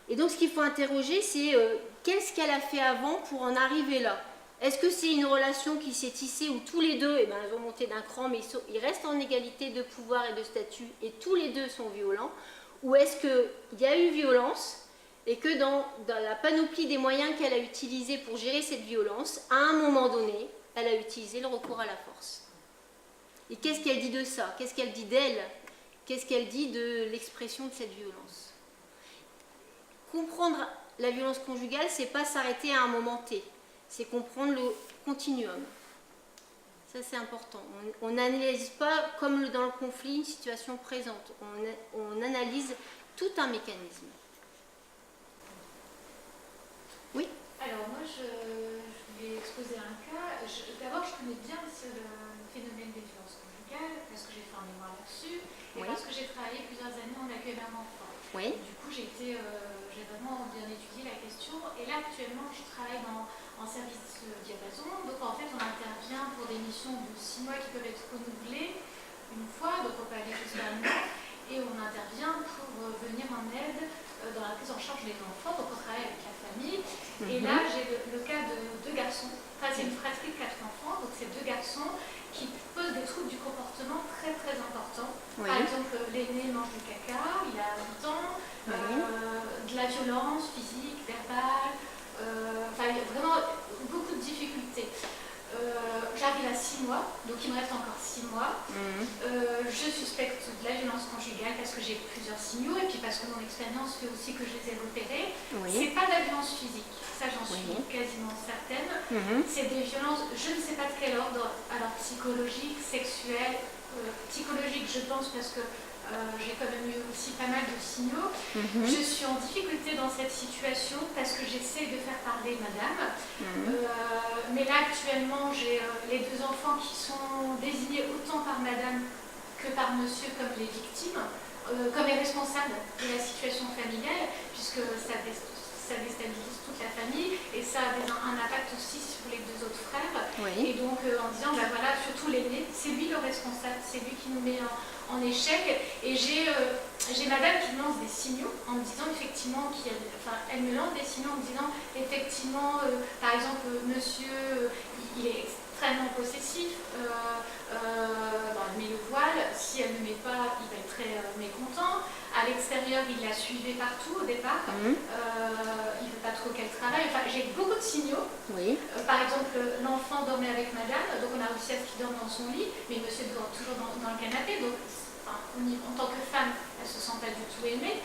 Et donc ce qu'il faut interroger, c'est qu'est-ce qu'elle a fait avant pour en arriver là? Est-ce que c'est une relation qui s'est tissée où tous les deux, ils vont monter d'un cran, mais ils restent en égalité de pouvoir et de statut, et tous les deux sont violents? Ou est-ce qu'il y a eu violence, et que dans la panoplie des moyens qu'elle a utilisés pour gérer cette violence, à un moment donné, elle a utilisé le recours à la force? Et qu'est-ce qu'elle dit de ça? Qu'est-ce qu'elle dit d'elle? Qu'est-ce qu'elle dit de l'expression de cette violence? Comprendre la violence conjugale, c'est pas s'arrêter à un moment T, c'est comprendre le continuum. Ça, c'est important. On n'analyse pas, comme dans le conflit, une situation présente. On analyse tout un mécanisme. Oui? Alors moi, je voulais exposer un cas. D'abord, je connais bien le phénomène des violences conjugales, parce que j'ai fait un mémoire là-dessus, et parce que j'ai travaillé plusieurs années en accueil d'un enfant. Oui. Du coup, j'ai vraiment bien étudié la question. Et là, actuellement, je travaille en service diapason. Donc, en fait, on intervient pour des missions de 6 mois qui peuvent être renouvelées une fois. Donc, on peut aller jusqu'à 1 an. Et on intervient pour venir en aide dans la prise en charge des enfants. Donc, on travaille avec la famille. Et là, j'ai le cas de 2 garçons. Enfin, c'est une fratrie de 4 enfants. Donc, c'est 2 garçons qui posent des troubles du comportement très très importants. Oui. Par exemple, l'aîné mange du caca, il a 8 ans, de la violence physique, verbale, enfin il y a vraiment beaucoup de difficultés. J'arrive à 6 mois, donc il me reste encore 6 mois. Je suspecte de la violence conjugale parce que j'ai plusieurs signaux et puis parce que mon expérience fait aussi que je les ai repérés. Oui. C'est pas de la violence physique, ça j'en suis quasiment certaine. C'est des violences, je ne sais pas de quel ordre, alors psychologique, sexuelle, psychologique je pense parce que j'ai quand même eu aussi pas mal de signaux. Je suis en difficulté dans cette situation parce que j'essaie de faire parler madame. Mais là actuellement j'ai les 2 enfants qui sont désignés autant par madame que par monsieur comme les victimes, comme les responsables de la situation familiale, puisque ça déstabilise toute la famille et ça a un impact aussi sur les 2 autres frères. Et donc en disant, bah voilà, surtout l'aîné, c'est lui le responsable, c'est lui qui nous met en échec. Et j'ai madame qui me lance des signaux en me disant effectivement, elle me lance des signaux en me disant effectivement, par exemple, monsieur, il est extrêmement possessif, elle met le voile, si elle ne le met pas, il va être très mécontent. À l'extérieur, il la suivait partout au départ, il ne veut pas trop qu'elle travaille. Enfin, j'ai beaucoup de signaux. Par exemple, l'enfant dormait avec madame, donc on a réussi à ce qu'il dorme dans son lit, mais monsieur dort toujours dans le canapé, donc en tant que femme, elle ne se sent pas du tout aimée.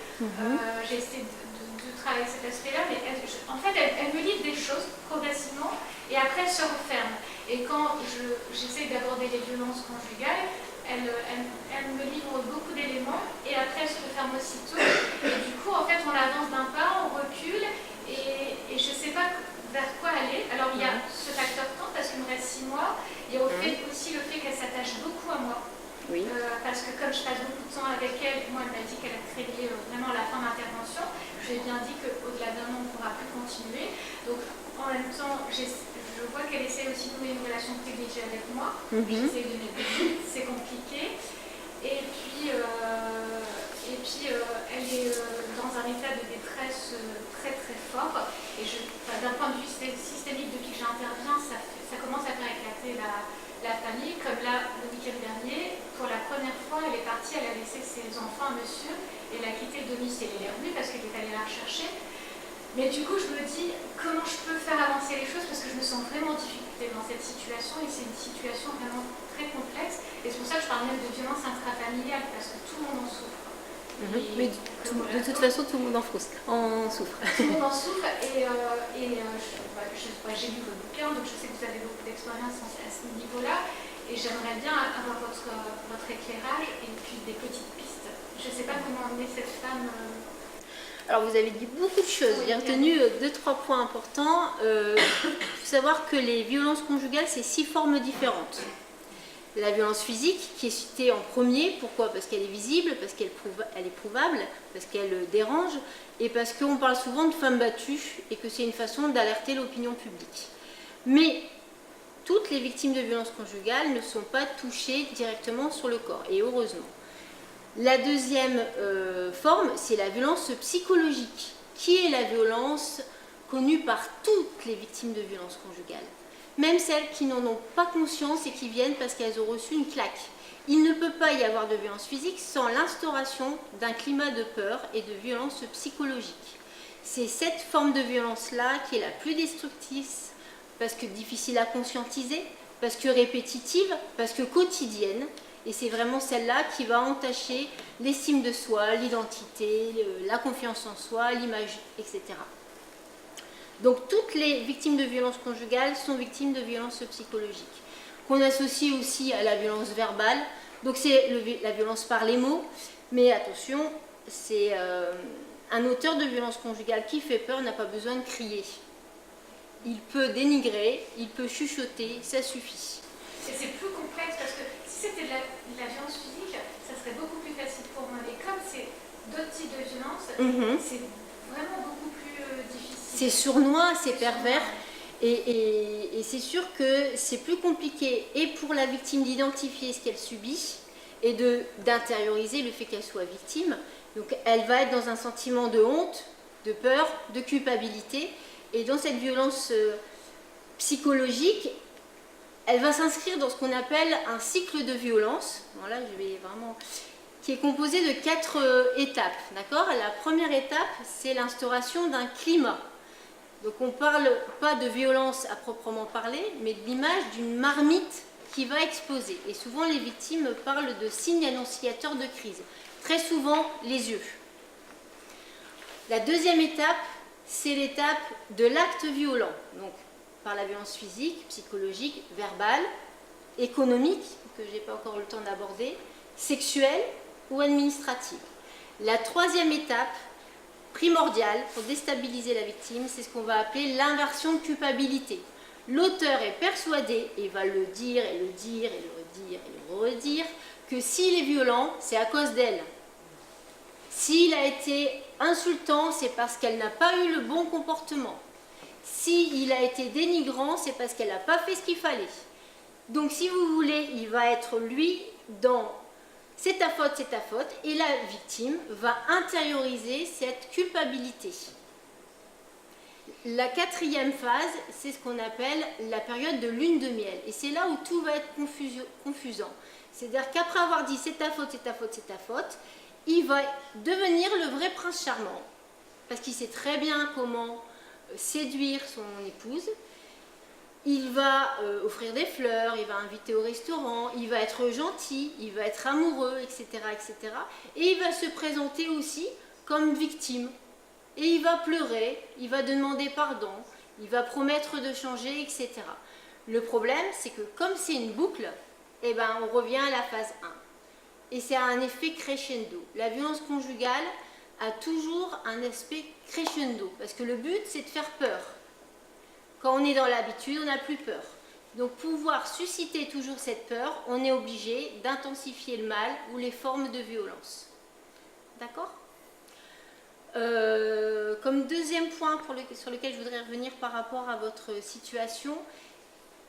J'ai essayé de travailler cet aspect-là, mais en fait, elle me livre des choses progressivement, et après elle se referme. Et quand j'essaie d'aborder les violences conjugales, elle me livre beaucoup d'éléments, et après elle se referme aussitôt. Et du coup, en fait, on avance d'un pas, on recule, et je ne sais pas vers quoi aller. Alors, il y a ce facteur temps, parce qu'il me reste 6 mois. Il y a aussi le fait qu'elle s'attache beaucoup à moi. Parce que comme je passe beaucoup de temps avec elle, moi elle m'a dit qu'elle a créé vraiment la fin d'intervention. Je lui ai bien dit qu'au-delà d'un an on ne pourra plus continuer. Donc en même temps, je vois qu'elle essaie aussi de nouer une relation privilégiée avec moi. J'essaie de mettre des limites, c'est compliqué. Et puis elle est dans un état de détresse très très fort. Et d'un point de vue systémique, depuis que j'interviens, ça commence à faire éclater la famille. Comme là, le week-end dernier, pour la première fois, elle est partie, elle a laissé ses enfants à monsieur et elle a quitté le domicile. Elle est revenue parce qu'elle est allée la rechercher. Mais du coup, je me dis comment je peux faire avancer les choses parce que je me sens vraiment en difficulté dans cette situation et c'est une situation vraiment très complexe. Et c'est pour ça que je parle même de violence intrafamiliale parce que tout le monde en souffre. Mais de toute façon, tout le monde en souffre. Tout le monde en souffre et j'ai lu vos bouquins, donc je sais que vous avez beaucoup d'expérience à ce niveau-là et j'aimerais bien avoir votre éclairage et puis des petites pistes. Je ne sais pas comment emmener cette femme. Alors vous avez dit beaucoup de choses, j'ai retenu 2-3 points importants. Il faut savoir que les violences conjugales, c'est 6 formes différentes. La violence physique qui est citée en premier, pourquoi? Parce qu'elle est visible, parce qu'elle est prouvable, parce qu'elle dérange et parce qu'on parle souvent de femmes battues et que c'est une façon d'alerter l'opinion publique. Mais toutes les victimes de violences conjugales ne sont pas touchées directement sur le corps et heureusement. La deuxième forme, c'est la violence psychologique, qui est la violence connue par toutes les victimes de violences conjugales. Même celles qui n'en ont pas conscience et qui viennent parce qu'elles ont reçu une claque. Il ne peut pas y avoir de violence physique sans l'instauration d'un climat de peur et de violence psychologique. C'est cette forme de violence-là qui est la plus destructrice, parce que difficile à conscientiser, parce que répétitive, parce que quotidienne. Et c'est vraiment celle-là qui va entacher l'estime de soi, l'identité, la confiance en soi, l'image, etc. Donc toutes les victimes de violences conjugales sont victimes de violences psychologiques, qu'on associe aussi à la violence verbale. Donc c'est la violence par les mots, mais attention, c'est un auteur de violence conjugale qui fait peur n'a pas besoin de crier. Il peut dénigrer, il peut chuchoter, ça suffit. C'est plus complexe parce que si c'était de la violence physique, ça serait beaucoup plus facile pour moi. Mais comme c'est d'autres types de violences, c'est vraiment beaucoup plus difficile. C'est sournois, c'est pervers. Et c'est sûr que c'est plus compliqué et pour la victime d'identifier ce qu'elle subit et d'intérioriser le fait qu'elle soit victime. Donc elle va être dans un sentiment de honte, de peur, de culpabilité. Et dans cette violence psychologique, elle va s'inscrire dans ce qu'on appelle un cycle de violence. Voilà, qui est composé de 4 étapes. D'accord ? La première étape, c'est l'instauration d'un climat. Donc on ne parle pas de violence à proprement parler, mais de l'image d'une marmite qui va exploser. Et souvent les victimes parlent de signes annonciateurs de crise. Très souvent les yeux. La deuxième étape, c'est l'étape de l'acte violent. Donc par la violence physique, psychologique, verbale, économique, que je n'ai pas encore le temps d'aborder, sexuelle ou administrative. La troisième étape, primordial pour déstabiliser la victime, c'est ce qu'on va appeler l'inversion de culpabilité. L'auteur est persuadé, et va le dire, et le dire, et le redire, et le redire, que s'il est violent, c'est à cause d'elle. S'il a été insultant, c'est parce qu'elle n'a pas eu le bon comportement. S'il a été dénigrant, c'est parce qu'elle n'a pas fait ce qu'il fallait. Donc si vous voulez, il va être lui dans c'est ta faute, et la victime va intérioriser cette culpabilité. La quatrième phase, c'est ce qu'on appelle la période de lune de miel, et c'est là où tout va être confusant. C'est-à-dire qu'après avoir dit c'est ta faute, il va devenir le vrai prince charmant, parce qu'il sait très bien comment séduire son épouse. Il va offrir des fleurs, il va inviter au restaurant, il va être gentil, il va être amoureux, etc., etc. Et il va se présenter aussi comme victime. Et il va pleurer, il va demander pardon, il va promettre de changer, etc. Le problème, c'est que comme c'est une boucle, eh ben, on revient à la phase 1. Et c'est un effet crescendo. La violence conjugale a toujours un aspect crescendo, parce que le but, c'est de faire peur. Quand on est dans l'habitude, on n'a plus peur. Donc, pour pouvoir susciter toujours cette peur, on est obligé d'intensifier le mal ou les formes de violence. D'accord ? Comme deuxième point sur lequel je voudrais revenir par rapport à votre situation,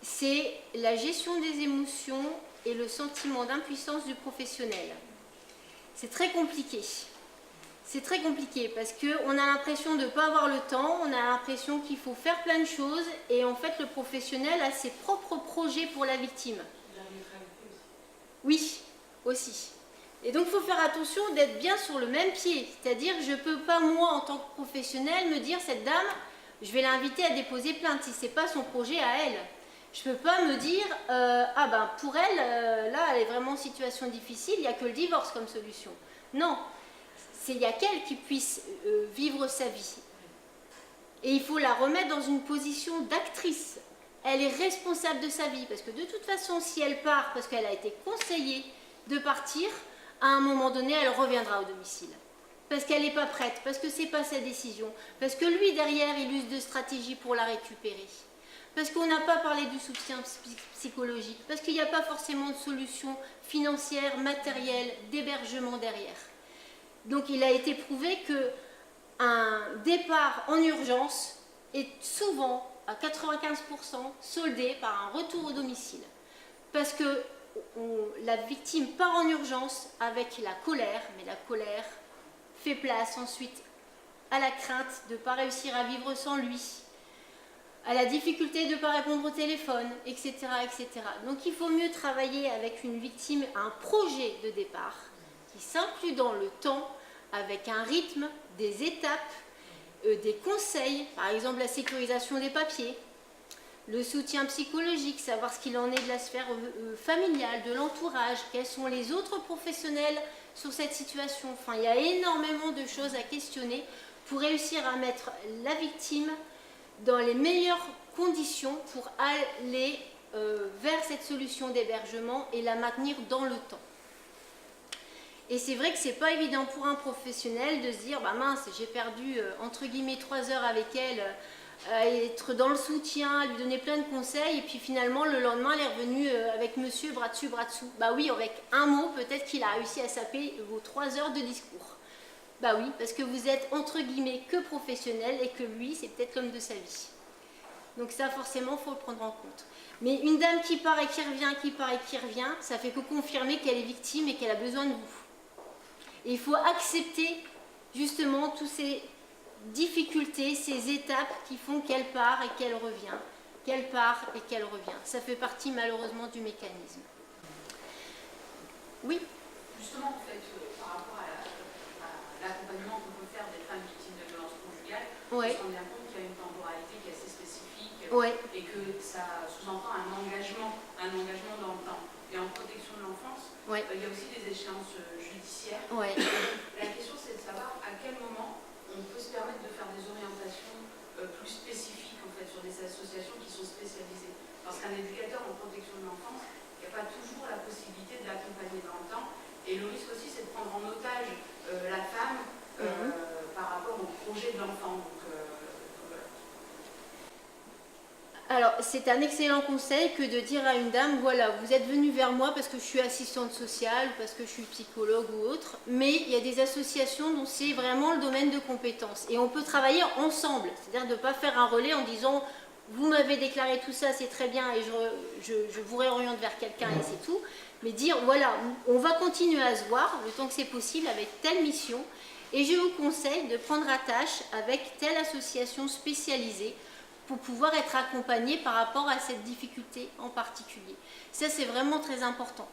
c'est la gestion des émotions et le sentiment d'impuissance du professionnel. C'est très compliqué. C'est très compliqué parce qu'on a l'impression de ne pas avoir le temps, on a l'impression qu'il faut faire plein de choses et en fait le professionnel a ses propres projets pour la victime. Oui, aussi. Et donc il faut faire attention d'être bien sur le même pied. C'est-à-dire que je ne peux pas moi en tant que professionnel me dire cette dame, je vais l'inviter à déposer plainte si ce n'est pas son projet à elle. Je ne peux pas me dire, ah ben pour elle, là elle est vraiment en situation difficile, il n'y a que le divorce comme solution. Non. Il n'y a qu'elle qui puisse vivre sa vie. Et il faut la remettre dans une position d'actrice. Elle est responsable de sa vie, parce que de toute façon, si elle part, parce qu'elle a été conseillée de partir, à un moment donné, elle reviendra au domicile. Parce qu'elle n'est pas prête, parce que ce n'est pas sa décision, parce que lui, derrière, il use de stratégies pour la récupérer. Parce qu'on n'a pas parlé du soutien psychologique, parce qu'il n'y a pas forcément de solution financière, matérielle, d'hébergement derrière. Donc il a été prouvé qu'un départ en urgence est souvent à 95% soldé par un retour au domicile. Parce que la victime part en urgence avec la colère, mais la colère fait place ensuite à la crainte de ne pas réussir à vivre sans lui, à la difficulté de ne pas répondre au téléphone, etc., etc. Donc il faut mieux travailler avec une victime, un projet de départ qui s'inclut dans le temps, avec un rythme, des étapes, des conseils, par exemple la sécurisation des papiers, le soutien psychologique, savoir ce qu'il en est de la sphère familiale, de l'entourage, quels sont les autres professionnels sur cette situation. Enfin, il y a énormément de choses à questionner pour réussir à mettre la victime dans les meilleures conditions pour aller vers cette solution d'hébergement et la maintenir dans le temps. Et c'est vrai que c'est pas évident pour un professionnel de se dire bah mince, j'ai perdu entre guillemets 3 heures avec elle, être dans le soutien, lui donner plein de conseils, et puis finalement le lendemain elle est revenue avec monsieur bras dessus bras dessous. Bah oui, avec un mot peut-être qu'il a réussi à saper vos 3 heures de discours. Bah oui, parce que vous êtes entre guillemets que professionnel et que lui, c'est peut-être l'homme de sa vie. Donc ça, forcément, il faut le prendre en compte. Mais une dame qui part et qui revient, qui part et qui revient, ça fait que confirmer qu'elle est victime et qu'elle a besoin de vous. Et il faut accepter justement toutes ces difficultés, ces étapes qui font qu'elle part et qu'elle revient. Qu'elle part et qu'elle revient. Ça fait partie malheureusement du mécanisme. Oui. Justement, en fait, par rapport à l'accompagnement qu'on peut faire des femmes victimes de violences conjugales, Ouais. on se rend bien compte qu'il y a une temporalité qui est assez spécifique Ouais. et que ça sous-entend un engagement dans le temps. Et en protection de l'enfance, Ouais. il y a aussi des échéances judiciaires. Ouais. La question, c'est de savoir à quel moment on peut se permettre de faire des orientations plus spécifiques en fait, sur des associations qui sont spécialisées. Parce qu'un éducateur en protection de l'enfance, il n'y a pas toujours la possibilité de l'accompagner dans le temps. Et le risque aussi, c'est de prendre en otage la femme par rapport au projet de l'enfant. Voilà. Alors, c'est un excellent conseil que de dire à une dame, voilà, vous êtes venue vers moi parce que je suis assistante sociale, parce que je suis psychologue ou autre, mais il y a des associations dont c'est vraiment le domaine de compétence. Et on peut travailler ensemble, c'est-à-dire de ne pas faire un relais en disant, vous m'avez déclaré tout ça, c'est très bien, et je vous réoriente vers quelqu'un et c'est tout. Mais dire, voilà, on va continuer à se voir, le temps que c'est possible, avec telle mission, et je vous conseille de prendre attache avec telle association spécialisée pour pouvoir être accompagné par rapport à cette difficulté en particulier. Ça, c'est vraiment très important.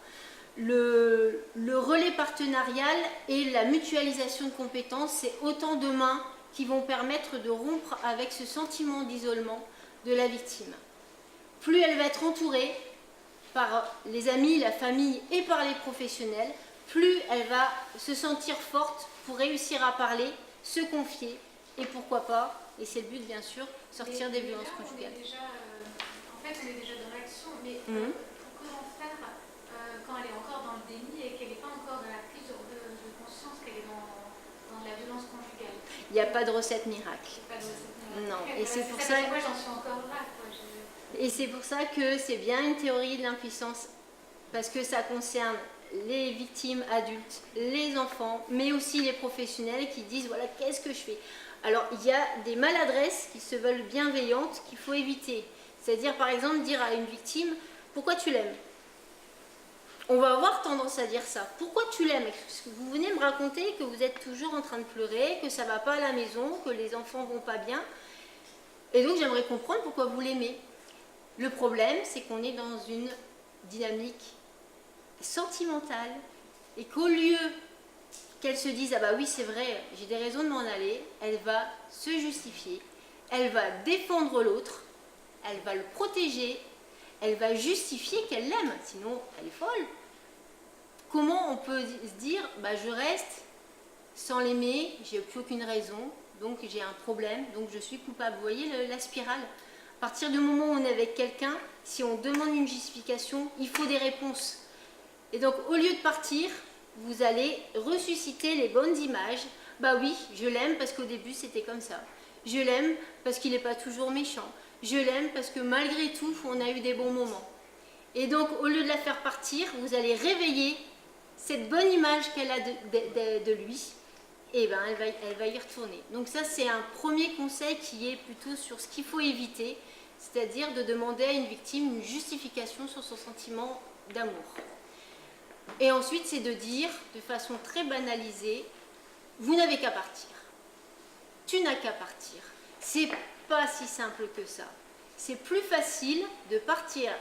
Le relais partenarial et la mutualisation de compétences, c'est autant de mains qui vont permettre de rompre avec ce sentiment d'isolement de la victime. Plus elle va être entourée par les amis, la famille et par les professionnels, plus elle va se sentir forte pour réussir à parler, se confier et pourquoi pas, et c'est le but bien sûr, sortir des violences conjugales. En fait, on est déjà dans l'action, mais comment faire quand elle est encore dans le déni et qu'elle n'est pas encore dans la prise de conscience qu'elle est dans de la violence conjugale? Il n'y a pas de recette miracle. Non, et c'est pour ça. Moi, j'en suis encore là. Et c'est pour ça que c'est bien une théorie de l'impuissance, parce que ça concerne les victimes adultes, les enfants, mais aussi les professionnels qui disent voilà, qu'est-ce que je fais? Alors, il y a des maladresses qui se veulent bienveillantes qu'il faut éviter. C'est-à-dire, par exemple, dire à une victime pourquoi tu l'aimes? On va avoir tendance à dire ça. Pourquoi tu l'aimes? Parce que vous venez me raconter que vous êtes toujours en train de pleurer, que ça ne va pas à la maison, que les enfants vont pas bien. Et donc, j'aimerais comprendre pourquoi vous l'aimez. Le problème, c'est qu'on est dans une dynamique sentimentale et qu'au lieu qu'elle se dise « Ah bah oui, c'est vrai, j'ai des raisons de m'en aller », elle va se justifier, elle va défendre l'autre, elle va le protéger, elle va justifier qu'elle l'aime, sinon elle est folle. Comment on peut se dire « Bah je reste sans l'aimer, j'ai plus aucune raison, donc j'ai un problème, donc je suis coupable ». Vous voyez la spirale? À partir du moment où on est avec quelqu'un, si on demande une justification, il faut des réponses. Et donc, au lieu de partir, vous allez ressusciter les bonnes images. Bah oui, je l'aime parce qu'au début, c'était comme ça. Je l'aime parce qu'il n'est pas toujours méchant. Je l'aime parce que malgré tout, on a eu des bons moments. Et donc, au lieu de la faire partir, vous allez réveiller cette bonne image qu'elle a de lui. Et ben, elle va y retourner. Donc ça, c'est un premier conseil qui est plutôt sur ce qu'il faut éviter, c'est-à-dire de demander à une victime une justification sur son sentiment d'amour. Et ensuite, c'est de dire, de façon très banalisée, vous n'avez qu'à partir. Tu n'as qu'à partir. C'est pas si simple que ça. C'est plus facile de partir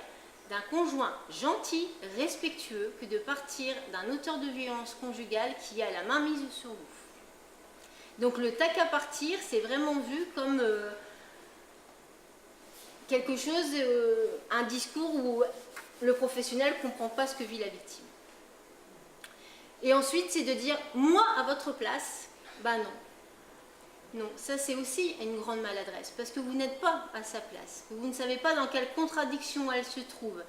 d'un conjoint gentil, respectueux, que de partir d'un auteur de violence conjugale qui a la main mise sur vous. Donc le tac à partir, c'est vraiment vu comme quelque chose, un discours où le professionnel ne comprend pas ce que vit la victime. Et ensuite, c'est de dire, moi, à votre place, ben non. Non, ça c'est aussi une grande maladresse, parce que vous n'êtes pas à sa place. Vous ne savez pas dans quelle contradiction elle se trouve.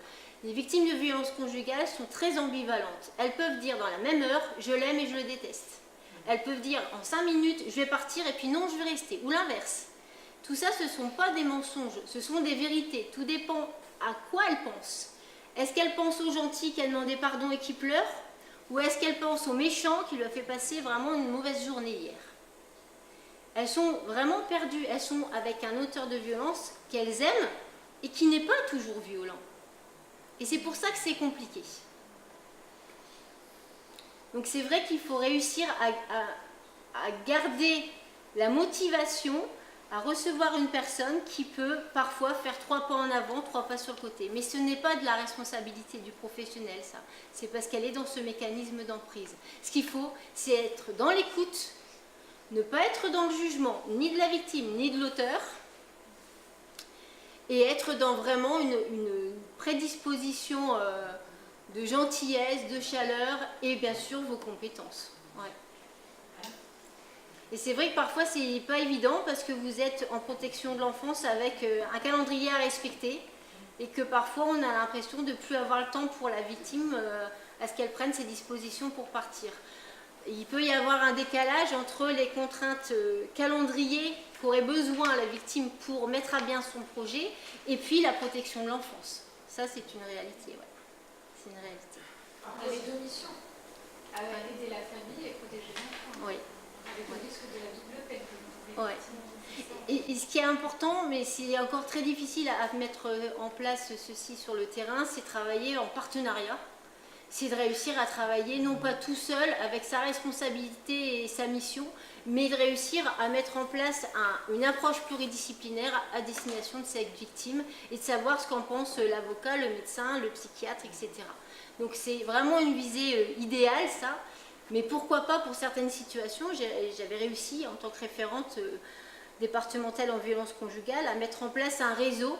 Les victimes de violences conjugales sont très ambivalentes. Elles peuvent dire dans la même heure, je l'aime et je le déteste. Elles peuvent dire en 5 minutes, je vais partir et puis non, je vais rester. Ou l'inverse. Tout ça, ce ne sont pas des mensonges, ce sont des vérités. Tout dépend à quoi elles pensent. Est-ce qu'elles pensent au gentil qui a demandé pardon et qui pleure? ou est-ce qu'elle pense au méchant qui lui a fait passer vraiment une mauvaise journée hier? Elles sont vraiment perdues, elles sont avec un auteur de violence qu'elles aiment et qui n'est pas toujours violent. Et c'est pour ça que c'est compliqué. Donc c'est vrai qu'il faut réussir à garder la motivation à recevoir une personne qui peut parfois faire 3 pas en avant, 3 pas sur le côté. Mais ce n'est pas de la responsabilité du professionnel, ça. C'est parce qu'elle est dans ce mécanisme d'emprise. Ce qu'il faut, c'est être dans l'écoute, ne pas être dans le jugement, ni de la victime, ni de l'auteur, et être dans vraiment une prédisposition de gentillesse, de chaleur, et bien sûr vos compétences. Ouais. Et c'est vrai que parfois c'est pas évident parce que vous êtes en protection de l'enfance avec un calendrier à respecter et que parfois on a l'impression de ne plus avoir le temps pour la victime à ce qu'elle prenne ses dispositions pour partir. Il peut y avoir un décalage entre les contraintes calendrier qu'aurait besoin la victime pour mettre à bien son projet et puis la protection de l'enfance. Ça c'est une réalité, ouais. C'est une réalité. On a les 2 missions, aider la famille et protéger l'enfant. Oui. Avec le risque de la double peine que vous pouvez et ce qui est important, mais c'est encore très difficile à mettre en place ceci sur le terrain, c'est travailler en partenariat. C'est de réussir à travailler non pas tout seul avec sa responsabilité et sa mission, mais de réussir à mettre en place une approche pluridisciplinaire à destination de cette victime et de savoir ce qu'en pense l'avocat, le médecin, le psychiatre, etc. Donc c'est vraiment une visée idéale, ça. Mais pourquoi pas pour certaines situations, j'avais réussi en tant que référente départementale en violence conjugale à mettre en place un réseau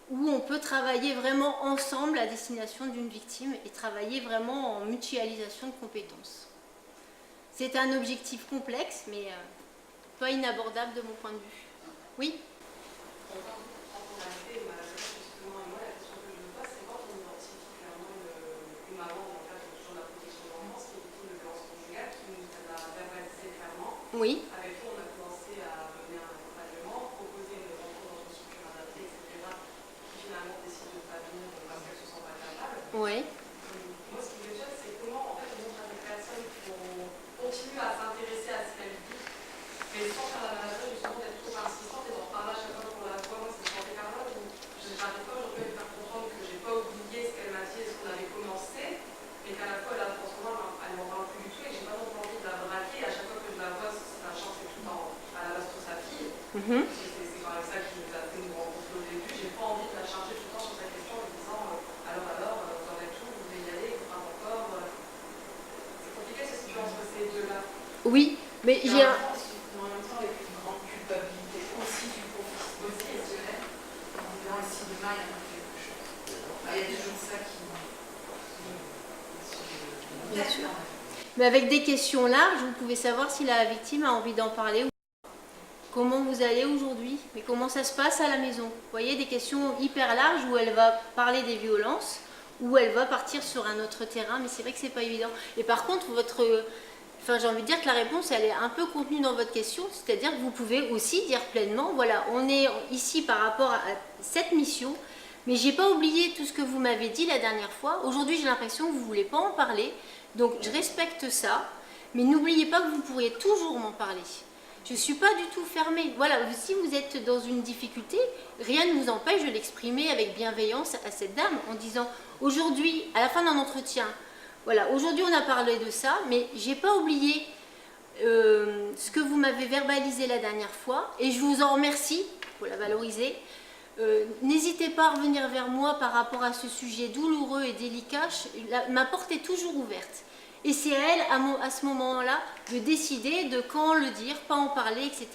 où on peut travailler vraiment ensemble à destination d'une victime et travailler vraiment en mutualisation de compétences. C'est un objectif complexe, mais pas inabordable de mon point de vue. Oui ? Oui. Avec qui on a commencé à mener un accompagnement, proposer une rencontre dans une structure adaptée, etc., qui finalement décide de ne pas venir parce qu'elle ne se sent pas capable. Oui. Moi, ce qui me gêne, c'est comment en fait, on montre à des personnes qui vont continuer à s'intéresser à ce qu'elle vit, mais sans faire la maladie, justement, d'être trop insistante et d'en reparler à chaque fois qu'on la voit. Moi, c'est santé cardiaque, donc j'arrive pas aujourd'hui à lui faire comprendre que j'ai pas oublié ce qu'elle m'a dit et ce qu'on avait commencé, et qu'à la fois, elle a transformé, elle m'en parle plus du tout, et que j'ai pas non plus envie de la braquer. À chaque fois que je la vois, à la base pour sa fille. C'est quand même ça qui nous a fait nous rencontrer au début. J'ai pas envie de la charger tout le temps sur sa question en lui disant alors, vous en êtes où, vous voulez y aller, vous pas encore. C'est compliqué de se situer entre ces deux-là. Oui, mais j'ai un. En même temps, avec une grande culpabilité aussi du professionnel, en disant si demain il y a quelque chose. Il y a toujours ça qui. Bien sûr. Mais avec des questions larges, vous pouvez savoir si la victime a envie d'en parler ou pas. Comment vous allez aujourd'hui? Mais comment ça se passe à la maison? Vous voyez, des questions hyper larges où elle va parler des violences, où elle va partir sur un autre terrain, mais c'est vrai que c'est pas évident. Et par contre, j'ai envie de dire que la réponse, elle est un peu contenue dans votre question, c'est-à-dire que vous pouvez aussi dire pleinement, voilà, on est ici par rapport à cette mission, mais j'ai pas oublié tout ce que vous m'avez dit la dernière fois. Aujourd'hui, j'ai l'impression que vous voulez pas en parler. Donc je respecte ça, mais n'oubliez pas que vous pourriez toujours m'en parler. Je ne suis pas du tout fermée. Voilà, si vous êtes dans une difficulté, rien ne vous empêche de l'exprimer avec bienveillance à cette dame en disant aujourd'hui, à la fin d'un entretien, voilà, aujourd'hui on a parlé de ça, mais j'ai pas oublié ce que vous m'avez verbalisé la dernière fois et je vous en remercie, il faut la valoriser. N'hésitez pas à revenir vers moi par rapport à ce sujet douloureux et délicat. Ma porte est toujours ouverte. Et c'est à elle, à ce moment-là, de décider de quand le dire, pas en parler, etc.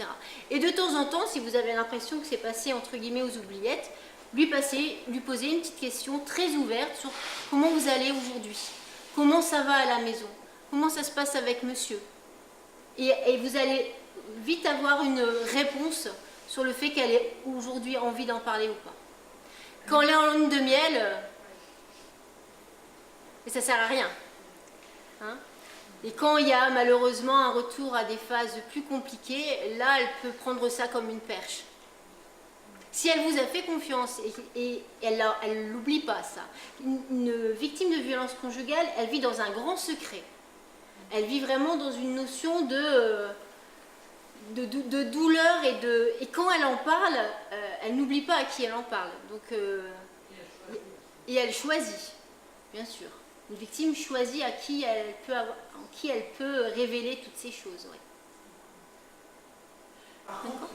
Et de temps en temps, si vous avez l'impression que c'est passé entre guillemets aux oubliettes, lui poser une petite question très ouverte sur comment vous allez aujourd'hui, comment ça va à la maison, comment ça se passe avec monsieur. Et vous allez vite avoir une réponse sur le fait qu'elle ait aujourd'hui envie d'en parler ou pas. Quand elle est en lune de miel, ça ne sert à rien. Hein? Et quand il y a malheureusement un retour à des phases plus compliquées, là, elle peut prendre ça comme une perche. Si elle vous a fait confiance et elle n'oublie pas ça, une victime de violence conjugale, elle vit dans un grand secret. elle vit vraiment dans une notion de douleur et quand elle en parle, elle n'oublie pas à qui elle en parle. Donc, et elle choisit, bien sûr. Une victime choisit à qui elle peut révéler toutes ces choses. Ouais. Par contre,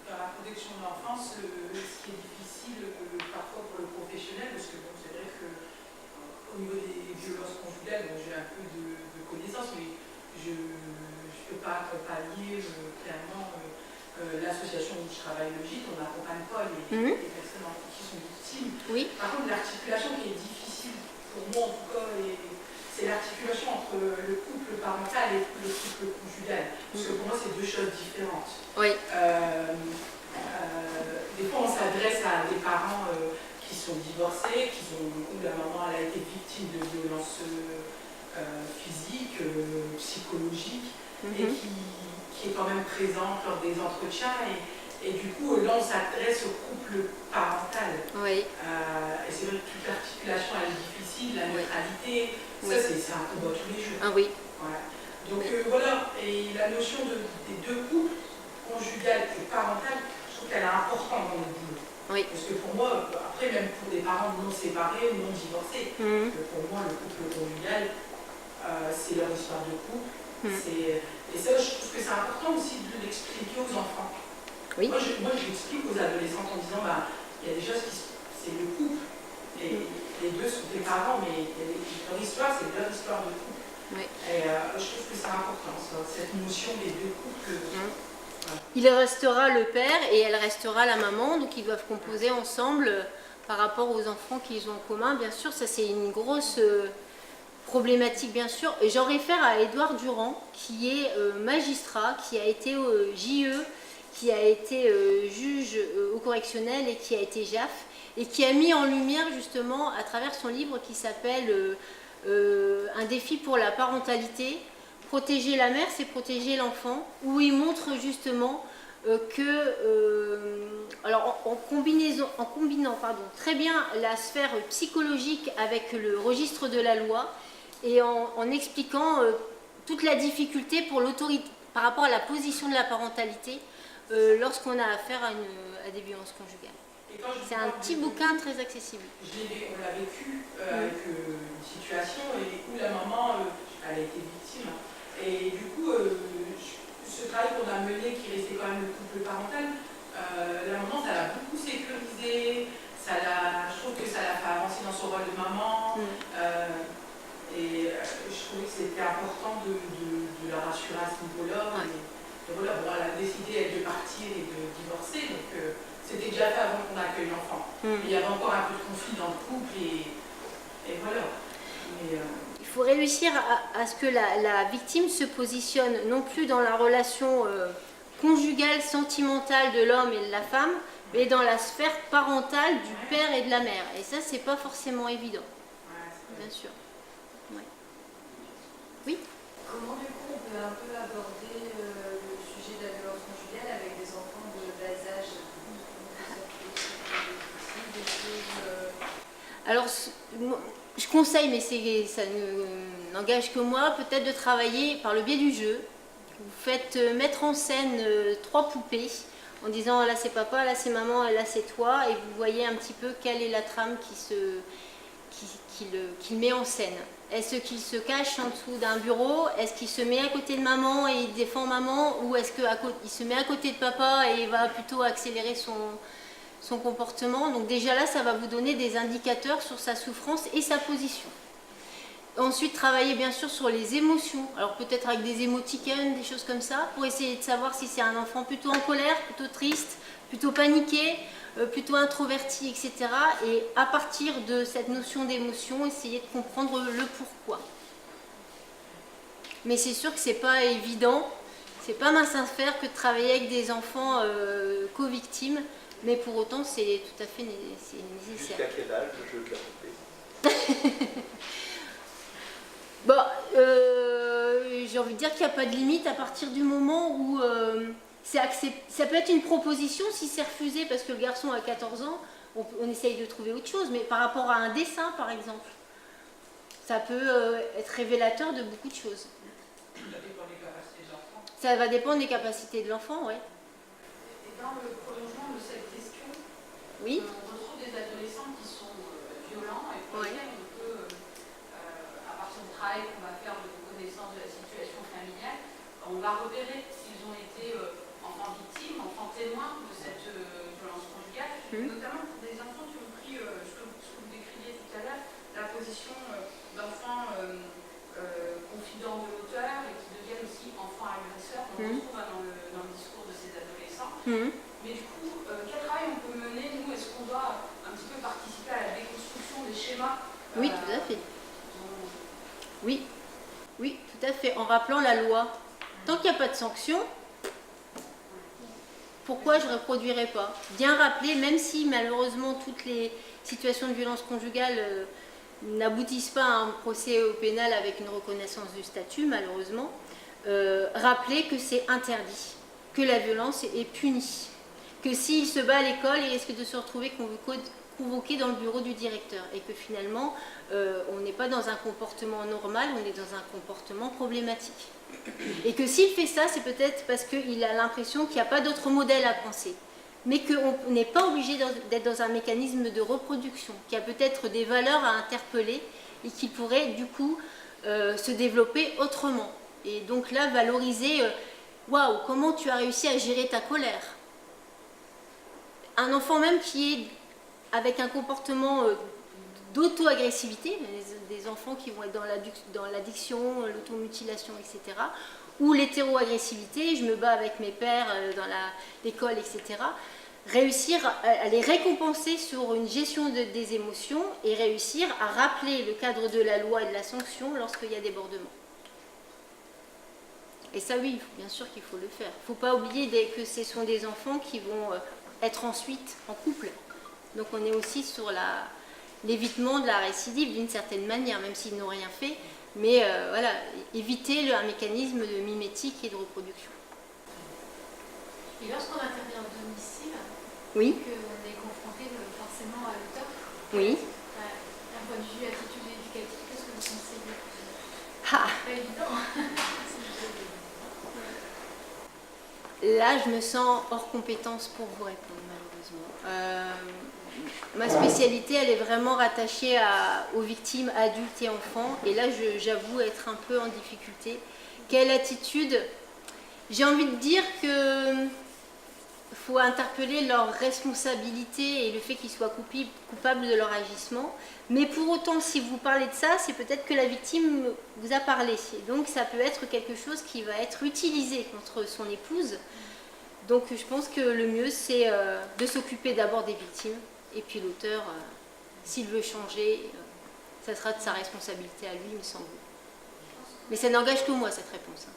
dans la protection de l'enfance, ce qui est difficile parfois pour le professionnel, parce que bon, c'est vrai qu'au niveau des violences conjugales, bon, j'ai un peu de connaissances, mais je ne peux pas pallier clairement l'association où je travaille, le GIT, on n'accompagne pas les personnes qui sont victimes. Oui. Par contre, l'articulation qui est difficile pour moi en tout cas, c'est l'articulation entre le couple parental et le couple conjugal. Parce que pour moi, c'est deux choses différentes. Oui. Des fois, on s'adresse à des parents qui sont divorcés, où la maman elle a été victime de violences physiques, psychologiques, et qui est quand même présente lors des entretiens. Et du coup, là, on s'adresse au couple parental. Oui. Et c'est vrai que toute l'articulation, elle est difficile, la neutralité, ça, c'est un combat tous les jours. Ah oui. Voilà. Donc voilà, et la notion des deux couples, conjugal et parental, je trouve qu'elle est importante dans le boulot. Oui. Parce que pour moi, après, même pour des parents non séparés ou non divorcés, pour moi, le couple conjugal, c'est leur histoire de couple. Et ça, je trouve que c'est important aussi de l'expliquer aux enfants. Oui. Moi, je l'explique aux adolescents en disant, il y a des choses c'est le couple. Et les deux sont des parents, mais leur histoire, c'est leur histoire de couple. Oui. Et je trouve que c'est important, cette notion des deux couples. Voilà. Il restera le père et elle restera la maman, donc ils doivent composer ensemble par rapport aux enfants qu'ils ont en commun. Bien sûr, ça c'est une grosse problématique, bien sûr. Et j'en réfère à Édouard Durand, qui est magistrat, qui a été au JE, qui a été juge au correctionnel et qui a été JAF, et qui a mis en lumière justement à travers son livre qui s'appelle Un défi pour la parentalité, protéger la mère c'est protéger l'enfant, où il montre justement alors en combinant très bien la sphère psychologique avec le registre de la loi et en expliquant toute la difficulté pour l'autorité par rapport à la position de la parentalité lorsqu'on a affaire à des violences conjugales. C'est un petit bouquin très accessible. On l'a vécu avec une situation où la maman elle a été victime. Et du coup, ce travail qu'on a mené, qui restait quand même le couple parental, la maman, ça l'a beaucoup sécurisé, je trouve que ça l'a fait avancer dans son rôle de maman. Et je trouvais que c'était important de la rassurer à ce niveau-là. Et voilà, bon, elle a décidé elle, de partir et de divorcer, donc c'était déjà fait avant qu'on accueille l'enfant. Il y avait encore un peu de conflit dans le couple et voilà. Mais, il faut réussir à ce que la victime se positionne non plus dans la relation conjugale, sentimentale de l'homme et de la femme, mais dans la sphère parentale du père et de la mère. Et ça, c'est pas forcément évident. Bien sûr. Ouais. Oui. Comment du coup on peut un peu aborder le sujet de la violence conjugale avec des enfants de bas âge? Alors, je conseille, mais ça n'engage que moi, peut-être de travailler par le biais du jeu. Vous faites mettre en scène 3 poupées en disant là c'est papa, là c'est maman, là c'est toi, et vous voyez un petit peu quelle est la trame qu'il met en scène. Est-ce qu'il se cache en dessous d'un bureau? Est-ce qu'il se met à côté de maman et il défend maman? Ou est-ce qu'il se met à côté de papa et il va plutôt accélérer son comportement? Donc déjà là, ça va vous donner des indicateurs sur sa souffrance et sa position. Ensuite, travailler bien sûr sur les émotions. Alors peut-être avec des émoticônes, des choses comme ça, pour essayer de savoir si c'est un enfant plutôt en colère, plutôt triste, plutôt paniqué, plutôt introverti, etc. Et à partir de cette notion d'émotion, essayer de comprendre le pourquoi. Mais c'est sûr que c'est pas évident, c'est pas mince à faire que de travailler avec des enfants co-victimes, mais pour autant c'est tout à fait nécessaire. Jusqu'à quel âge le jeu de la poupée? Bon, j'ai envie de dire qu'il n'y a pas de limite à partir du moment où ça peut être une proposition si c'est refusé parce que le garçon a 14 ans, on essaye de trouver autre chose, mais par rapport à un dessin par exemple, ça peut être révélateur de beaucoup de choses. Ça dépend des capacités de l'enfant. Ça va dépendre des capacités de l'enfant, oui. Et dans le prolongement de cette question, Oui. on retrouve des adolescents qui sont violents et pour lesquels on peut, à partir du travail qu'on va faire de connaissance de la situation familiale, on va repérer s'ils ont été enfants victimes, enfants témoins de cette violence conjugale, notamment pour des enfants qui ont pris, ce que vous décriviez tout à l'heure, la position d'enfants confidents de l'auteur et qui deviennent aussi enfants agresseurs. On retrouve dans le discours de ces adolescents. Mais du coup, quel travail on peut mener, nous? Est-ce qu'on doit un petit peu participer à la déconstruction des schémas? Oui, tout à fait. Oui, oui, tout à fait. En rappelant la loi. Tant qu'il n'y a pas de sanction, pourquoi je ne reproduirais pas? Bien rappeler, même si malheureusement toutes les situations de violence conjugale n'aboutissent pas à un procès au pénal avec une reconnaissance du statut, malheureusement, rappeler que c'est interdit, que la violence est punie, que s'il se bat à l'école, il risque de se retrouver convoqué dans le bureau du directeur et que finalement, on n'est pas dans un comportement normal, on est dans un comportement problématique. Et que s'il fait ça, c'est peut-être parce qu'il a l'impression qu'il n'y a pas d'autre modèle à penser, mais qu'on n'est pas obligé d'être dans un mécanisme de reproduction, qu'il y a peut-être des valeurs à interpeller et qui pourraient du coup se développer autrement. Et donc là, valoriser, waouh, comment tu as réussi à gérer ta colère. Un enfant même qui est avec un comportement d'auto-agressivité, des enfants qui vont être dans l'addiction, l'automutilation, etc. Ou l'hétéro-agressivité, je me bats avec mes pères dans l'école, etc. Réussir à les récompenser sur une gestion des émotions et réussir à rappeler le cadre de la loi et de la sanction lorsqu'il y a débordement. Et ça, oui, bien sûr qu'il faut le faire. Il ne faut pas oublier que ce sont des enfants qui vont être ensuite en couple. Donc on est aussi sur l'évitement de la récidive d'une certaine manière, même s'ils n'ont rien fait, mais voilà, éviter un mécanisme de mimétique et de reproduction. Et lorsqu'on intervient au domicile, oui. qu'on est confronté forcément à l'auteur, oui. D'un point de vue attitude éducative, qu'est-ce que vous conseillez? Ah. C'est pas évident. Là, je me sens hors compétence pour vous répondre, malheureusement. Ma spécialité, elle est vraiment rattachée aux victimes adultes et enfants. Et là, j'avoue être un peu en difficulté. Quelle attitude? J'ai envie de dire que faut interpeller leur responsabilité et le fait qu'ils soient coupables de leur agissement. Mais pour autant, si vous parlez de ça, c'est peut-être que la victime vous a parlé. Et donc, ça peut être quelque chose qui va être utilisé contre son épouse. Donc, je pense que le mieux, c'est de s'occuper d'abord des victimes. Et puis l'auteur, s'il veut changer, ça sera de sa responsabilité à lui, mais sans vous. Mais ça n'engage que moi, cette réponse.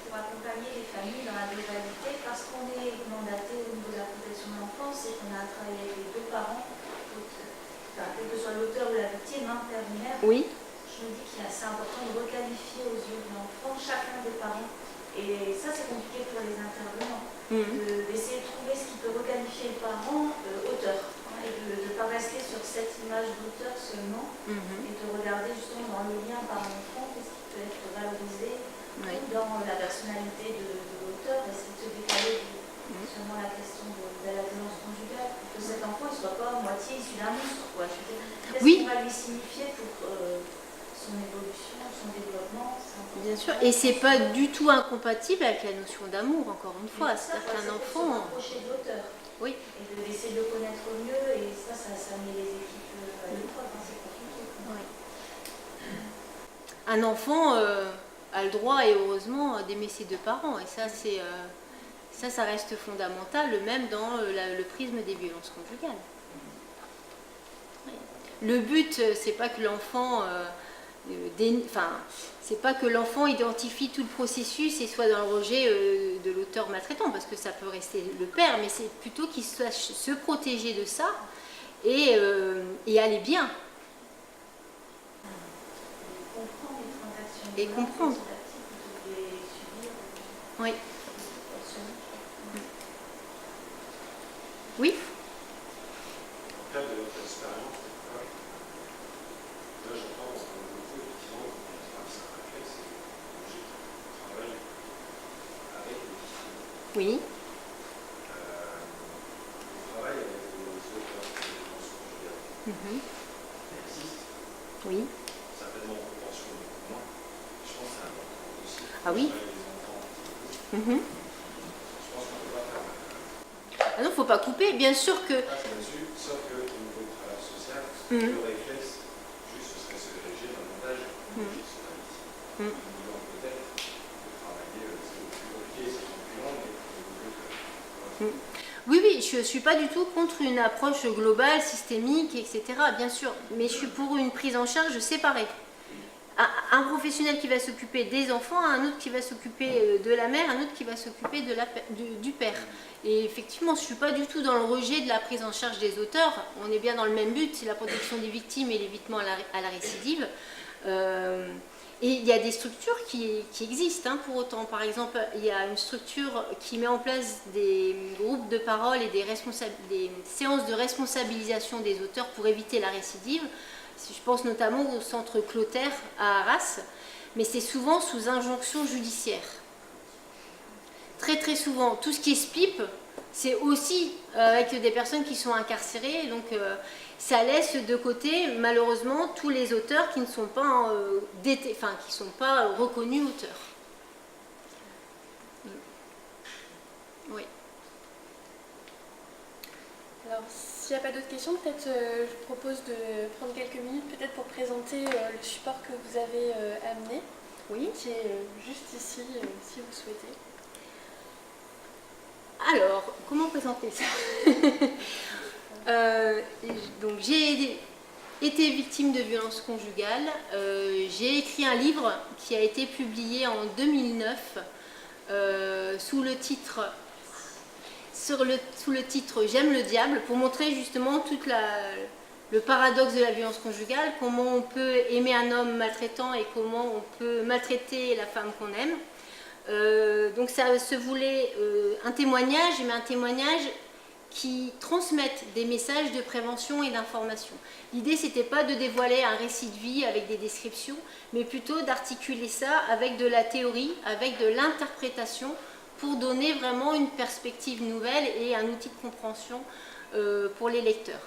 Pour accompagner les familles dans la globalité, parce qu'on est mandaté au niveau de la protection de l'enfance et qu'on a travaillé avec les deux parents, quel que soit l'auteur ou la victime, père ou mère, oui. Je me dis qu'il est assez important de requalifier aux yeux de l'enfant chacun des parents. Et ça, c'est compliqué pour les intervenants. D'essayer de trouver ce qui peut requalifier le parent auteur. Et de ne pas rester sur cette image d'auteur seulement. Et de regarder justement dans le lien parent-enfant, qu'est-ce qui peut être valorisé dans la personnalité de l'auteur. Essayer de se décaler seulement la question de la violence conjugale. Pour que cet enfant ne soit pas à moitié issu d'un monstre. Qu'est-ce qu'on va lui signifier pour son évolution, son développement? Bien sûr, et c'est pas du tout incompatible avec la notion d'amour, encore une fois. C'est-à-dire qu'un enfant. S'approcher de l'auteur. Oui. Et d'essayer de le connaître mieux, et ça met les équipes à l'épreuve, c'est compliqué. Oui. Un enfant a le droit, et heureusement, d'aimer ses deux parents, et ça, ça reste fondamental, même dans le prisme des violences conjugales. Oui. Le but, c'est pas que l'enfant. C'est pas que l'enfant identifie tout le processus et soit dans le rejet de l'auteur maltraitant, parce que ça peut rester le père, mais c'est plutôt qu'il sache se protéger de ça et aller bien. Et comprendre. Oui. Oui. Dans votre expérience, là, j'entends beaucoup, effectivement, c'est un réflexe, c'est logique. On travaille avec les victimes. Oui. On travaille avec les auteurs de violences conjugales. Ça existe. Oui. Certainement en proportion beaucoup moins. Je pense que c'est important aussi. Ah oui. Avec les enfants qui Je pense qu'on ne peut pas faire. Ah non, il ne faut pas couper. Bien sûr que... Sauf qu'au niveau du travail social, le réflexe, juste, ce serait se diriger davantage sur la victime. Donc peut-être travailler, c'est plus compliqué, c'est plus long, mais Oui, oui, je ne suis pas du tout contre une approche globale, systémique, etc. Bien sûr, mais je suis pour une prise en charge séparée. Un professionnel qui va s'occuper des enfants, un autre qui va s'occuper de la mère, un autre qui va s'occuper du père. Et effectivement, je ne suis pas du tout dans le rejet de la prise en charge des auteurs. On est bien dans le même but, c'est la protection des victimes et l'évitement à la récidive. Et il y a des structures qui existent pour autant. Par exemple, il y a une structure qui met en place des groupes de parole et des séances de responsabilisation des auteurs pour éviter la récidive. Je pense notamment au centre Clotaire à Arras, mais c'est souvent sous injonction judiciaire. Très très souvent, tout ce qui est SPIP, c'est aussi avec des personnes qui sont incarcérées, donc ça laisse de côté malheureusement tous les auteurs qui ne sont pas, qui sont pas reconnus auteurs. Oui. Alors, s'il n'y a pas d'autres questions, peut-être je propose de prendre quelques minutes peut-être pour présenter le support que vous avez amené, qui est juste ici, si vous souhaitez. Alors, comment présenter ça? Donc, j'ai été victime de violences conjugales. J'ai écrit un livre qui a été publié en 2009 sous le titre J'aime le diable, pour montrer justement tout le paradoxe de la violence conjugale, comment on peut aimer un homme maltraitant et comment on peut maltraiter la femme qu'on aime. Donc ça se voulait un témoignage, mais un témoignage qui transmette des messages de prévention et d'information. L'idée, c'était pas de dévoiler un récit de vie avec des descriptions, mais plutôt d'articuler ça avec de la théorie, avec de l'interprétation, pour donner vraiment une perspective nouvelle et un outil de compréhension pour les lecteurs.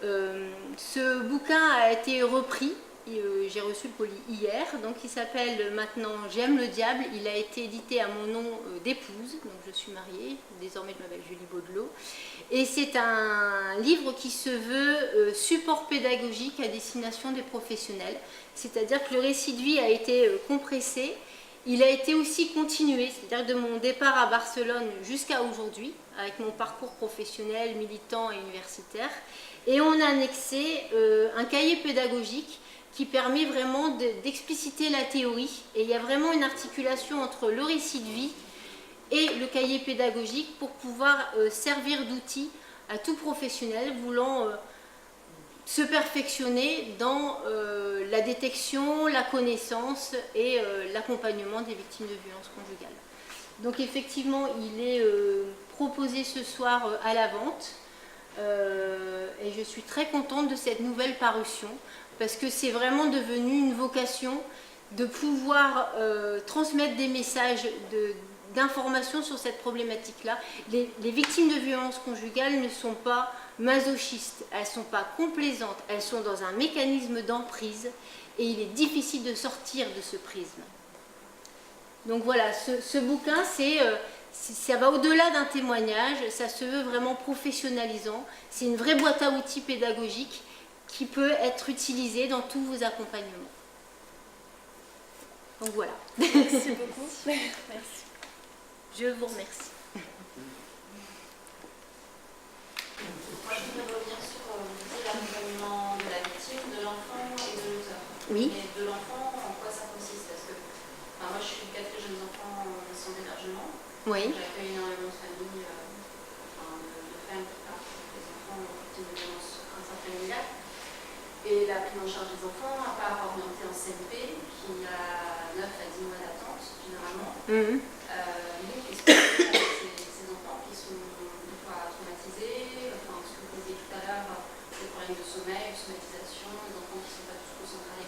Ce bouquin a été repris, j'ai reçu le colis hier, donc il s'appelle maintenant J'aime le diable. Il a été édité à mon nom d'épouse, donc je suis mariée, désormais je m'appelle Julie Baudelot. Et c'est un livre qui se veut support pédagogique à destination des professionnels, c'est-à-dire que le récit de vie a été compressé. Il a été aussi continué, c'est-à-dire de mon départ à Barcelone jusqu'à aujourd'hui, avec mon parcours professionnel, militant et universitaire. Et on a annexé un cahier pédagogique qui permet vraiment d'expliciter la théorie. Et il y a vraiment une articulation entre le récit de vie et le cahier pédagogique pour pouvoir servir d'outil à tout professionnel voulant se perfectionner dans la détection, la connaissance et l'accompagnement des victimes de violences conjugales. Donc effectivement, il est proposé ce soir à la vente et je suis très contente de cette nouvelle parution parce que c'est vraiment devenu une vocation de pouvoir transmettre des messages d'information sur cette problématique-là. Les victimes de violences conjugales ne sont pas masochistes, elles ne sont pas complaisantes, elles sont dans un mécanisme d'emprise et il est difficile de sortir de ce prisme. Donc voilà, ce bouquin, ça va au-delà d'un témoignage, ça se veut vraiment professionnalisant, c'est une vraie boîte à outils pédagogique qui peut être utilisée dans tous vos accompagnements. Donc voilà. Merci beaucoup. Merci. Je vous remercie. Moi, je voudrais revenir sur l'accompagnement de la victime, de l'enfant et de l'auteur. Oui. Mais de l'enfant, en quoi ça consiste? Parce que moi, je suis 4 jeunes enfants en mission d'hébergement. Oui. J'accueille énormément de familles, de femmes qui partent avec des enfants victimes de violences intrafamiliales. Et la prise en charge des enfants, à part orientée en CMP, qui a 9 à 10 mois d'attente, généralement. Nous, qu'est-ce qu'on fait avec ces enfants qui sont des fois traumatisés, ce que vous disiez tout à l'heure, des problèmes de sommeil, de somatisation, des enfants qui ne sont pas tous concentrés à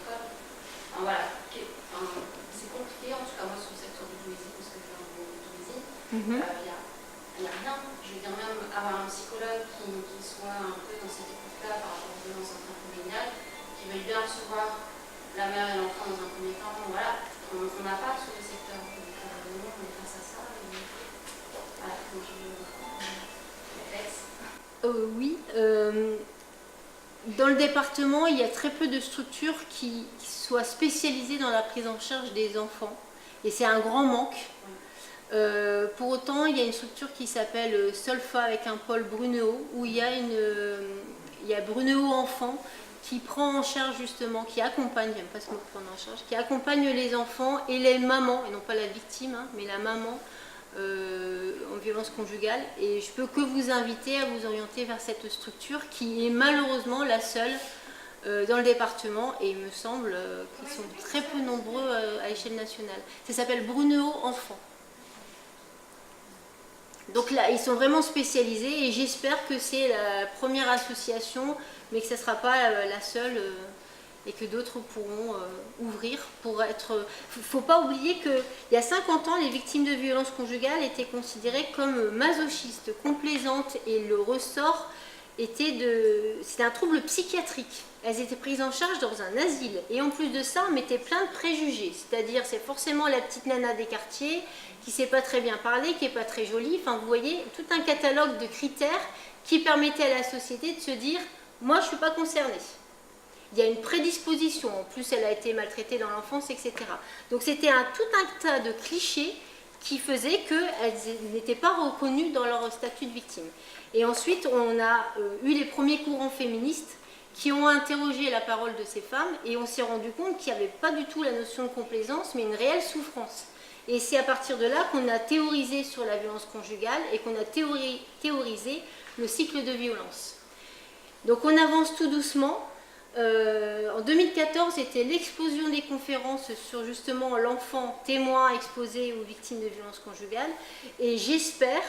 Il n'y a rien. Je veux dire, même avoir un psychologue qui soit un peu dans cette écoute-là par rapport aux violences intrafamiliales, qui veuille bien recevoir la mère et l'enfant dans un premier temps. Voilà, on n'a pas sur le secteur. Donc, nous, on est face à ça. Et, voilà, donc oui. Dans le département, il y a très peu de structures qui soient spécialisées dans la prise en charge des enfants. Et c'est un grand manque. Pour autant, il y a une structure qui s'appelle Solfa avec un pôle Bruneo, où il y a Bruneo Enfants qui prend en charge justement, qui accompagne, j'aime pas ce mot prendre en charge, qui accompagne les enfants et les mamans, et non pas la victime, hein, mais la maman en violence conjugale. Et je peux que vous inviter à vous orienter vers cette structure qui est malheureusement la seule dans le département, et il me semble qu'ils sont très peu nombreux à l'échelle nationale. Ça s'appelle Bruneo Enfants. Donc là, ils sont vraiment spécialisés et j'espère que c'est la première association, mais que ce ne sera pas la seule et que d'autres pourront ouvrir pour être... Il ne faut pas oublier qu'il y a 50 ans, les victimes de violences conjugales étaient considérées comme masochistes, complaisantes, et le ressort c'était un trouble psychiatrique. Elles étaient prises en charge dans un asile. Et en plus de ça, on mettait plein de préjugés. C'est-à-dire, c'est forcément la petite nana des quartiers qui ne sait pas très bien parler, qui n'est pas très jolie. Enfin, vous voyez, tout un catalogue de critères qui permettaient à la société de se dire « moi, je ne suis pas concernée ». Il y a une prédisposition. En plus, elle a été maltraitée dans l'enfance, etc. Donc, c'était tout un tas de clichés qui faisaient qu'elles n'étaient pas reconnues dans leur statut de victime. Et ensuite, on a eu les premiers courants féministes qui ont interrogé la parole de ces femmes, et on s'est rendu compte qu'il n'y avait pas du tout la notion de complaisance, mais une réelle souffrance. Et c'est à partir de là qu'on a théorisé sur la violence conjugale et qu'on a théorisé le cycle de violence. Donc on avance tout doucement. En 2014, c'était l'explosion des conférences sur justement l'enfant témoin exposé aux victimes de violences conjugales, et j'espère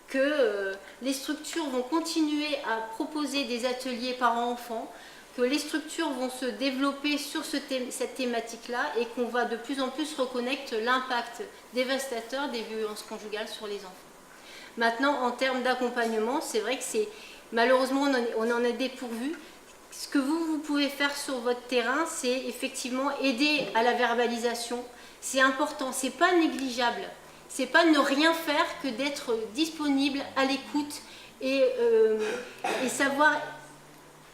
que les structures vont continuer à proposer des ateliers parents-enfants, que les structures vont se développer sur cette thématique-là, et qu'on va de plus en plus reconnaître l'impact dévastateur des violences conjugales sur les enfants. Maintenant, en termes d'accompagnement, c'est vrai que malheureusement, on en est dépourvu. Ce que vous pouvez faire sur votre terrain, c'est effectivement aider à la verbalisation. C'est important, c'est pas négligeable. C'est pas ne rien faire que d'être disponible à l'écoute et savoir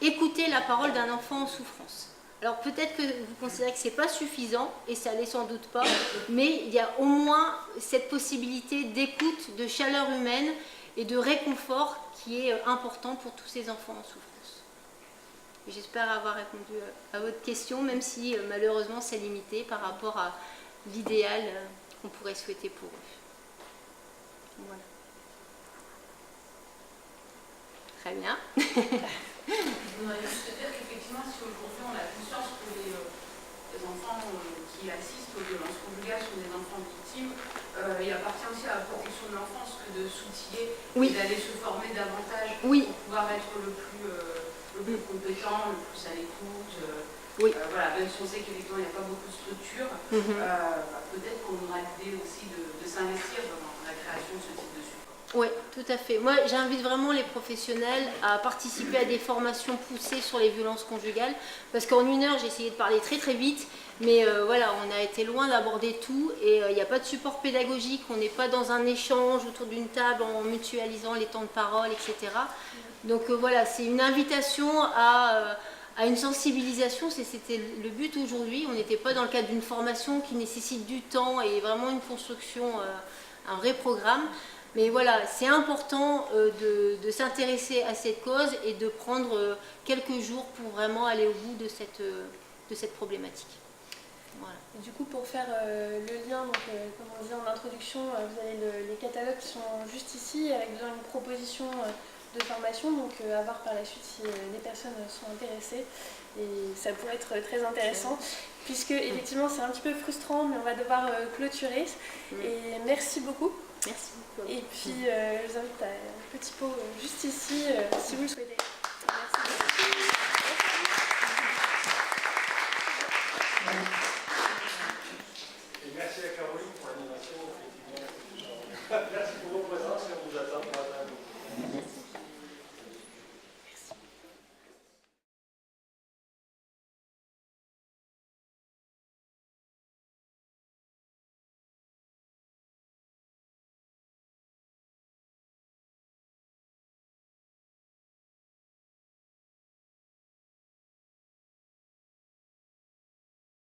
écouter la parole d'un enfant en souffrance. Alors peut-être que vous considérez que c'est pas suffisant, et ça l'est sans doute pas, mais il y a au moins cette possibilité d'écoute, de chaleur humaine et de réconfort qui est important pour tous ces enfants en souffrance. J'espère avoir répondu à votre question, même si malheureusement c'est limité par rapport à l'idéal qu'on pourrait souhaiter pour eux. Voilà. Très bien. Je voudrais juste dire qu'effectivement, si aujourd'hui on a conscience que les enfants qui assistent aux violences conjugales sont des enfants victimes, il appartient aussi à la protection de l'enfance que de s'outiller et d'aller se former davantage pour pouvoir être le plus compétent, le plus à l'écoute. Voilà, même si on sait qu'effectivement il n'y a pas beaucoup de structures, peut-être qu'on aura l'idée aussi de s'investir dans la création de ce type de support. Oui, tout à fait. Moi, j'invite vraiment les professionnels à participer à des formations poussées sur les violences conjugales, parce qu'en 1 heure, j'ai essayé de parler très très vite, mais voilà, on a été loin d'aborder tout, et il n'y a pas de support pédagogique, on n'est pas dans un échange autour d'une table en mutualisant les temps de parole, etc. Donc voilà, c'est une invitation à une sensibilisation, c'était le but aujourd'hui. On n'était pas dans le cadre d'une formation qui nécessite du temps et vraiment une construction, un vrai programme. Mais voilà, c'est important de s'intéresser à cette cause et de prendre quelques jours pour vraiment aller au bout de cette problématique. Voilà. Et du coup, pour faire le lien, donc, comme on disait en introduction, vous avez les catalogues qui sont juste ici, avec besoin d'une proposition de formation, donc à voir par la suite si les personnes sont intéressées, et ça pourrait être très intéressant, puisque effectivement c'est un petit peu frustrant, mais on va devoir clôturer, et merci beaucoup. Merci beaucoup. Et puis je vous invite à un petit pot juste ici, si vous le souhaitez. Merci. Et merci à Caroline pour l'animation. Merci beaucoup. représente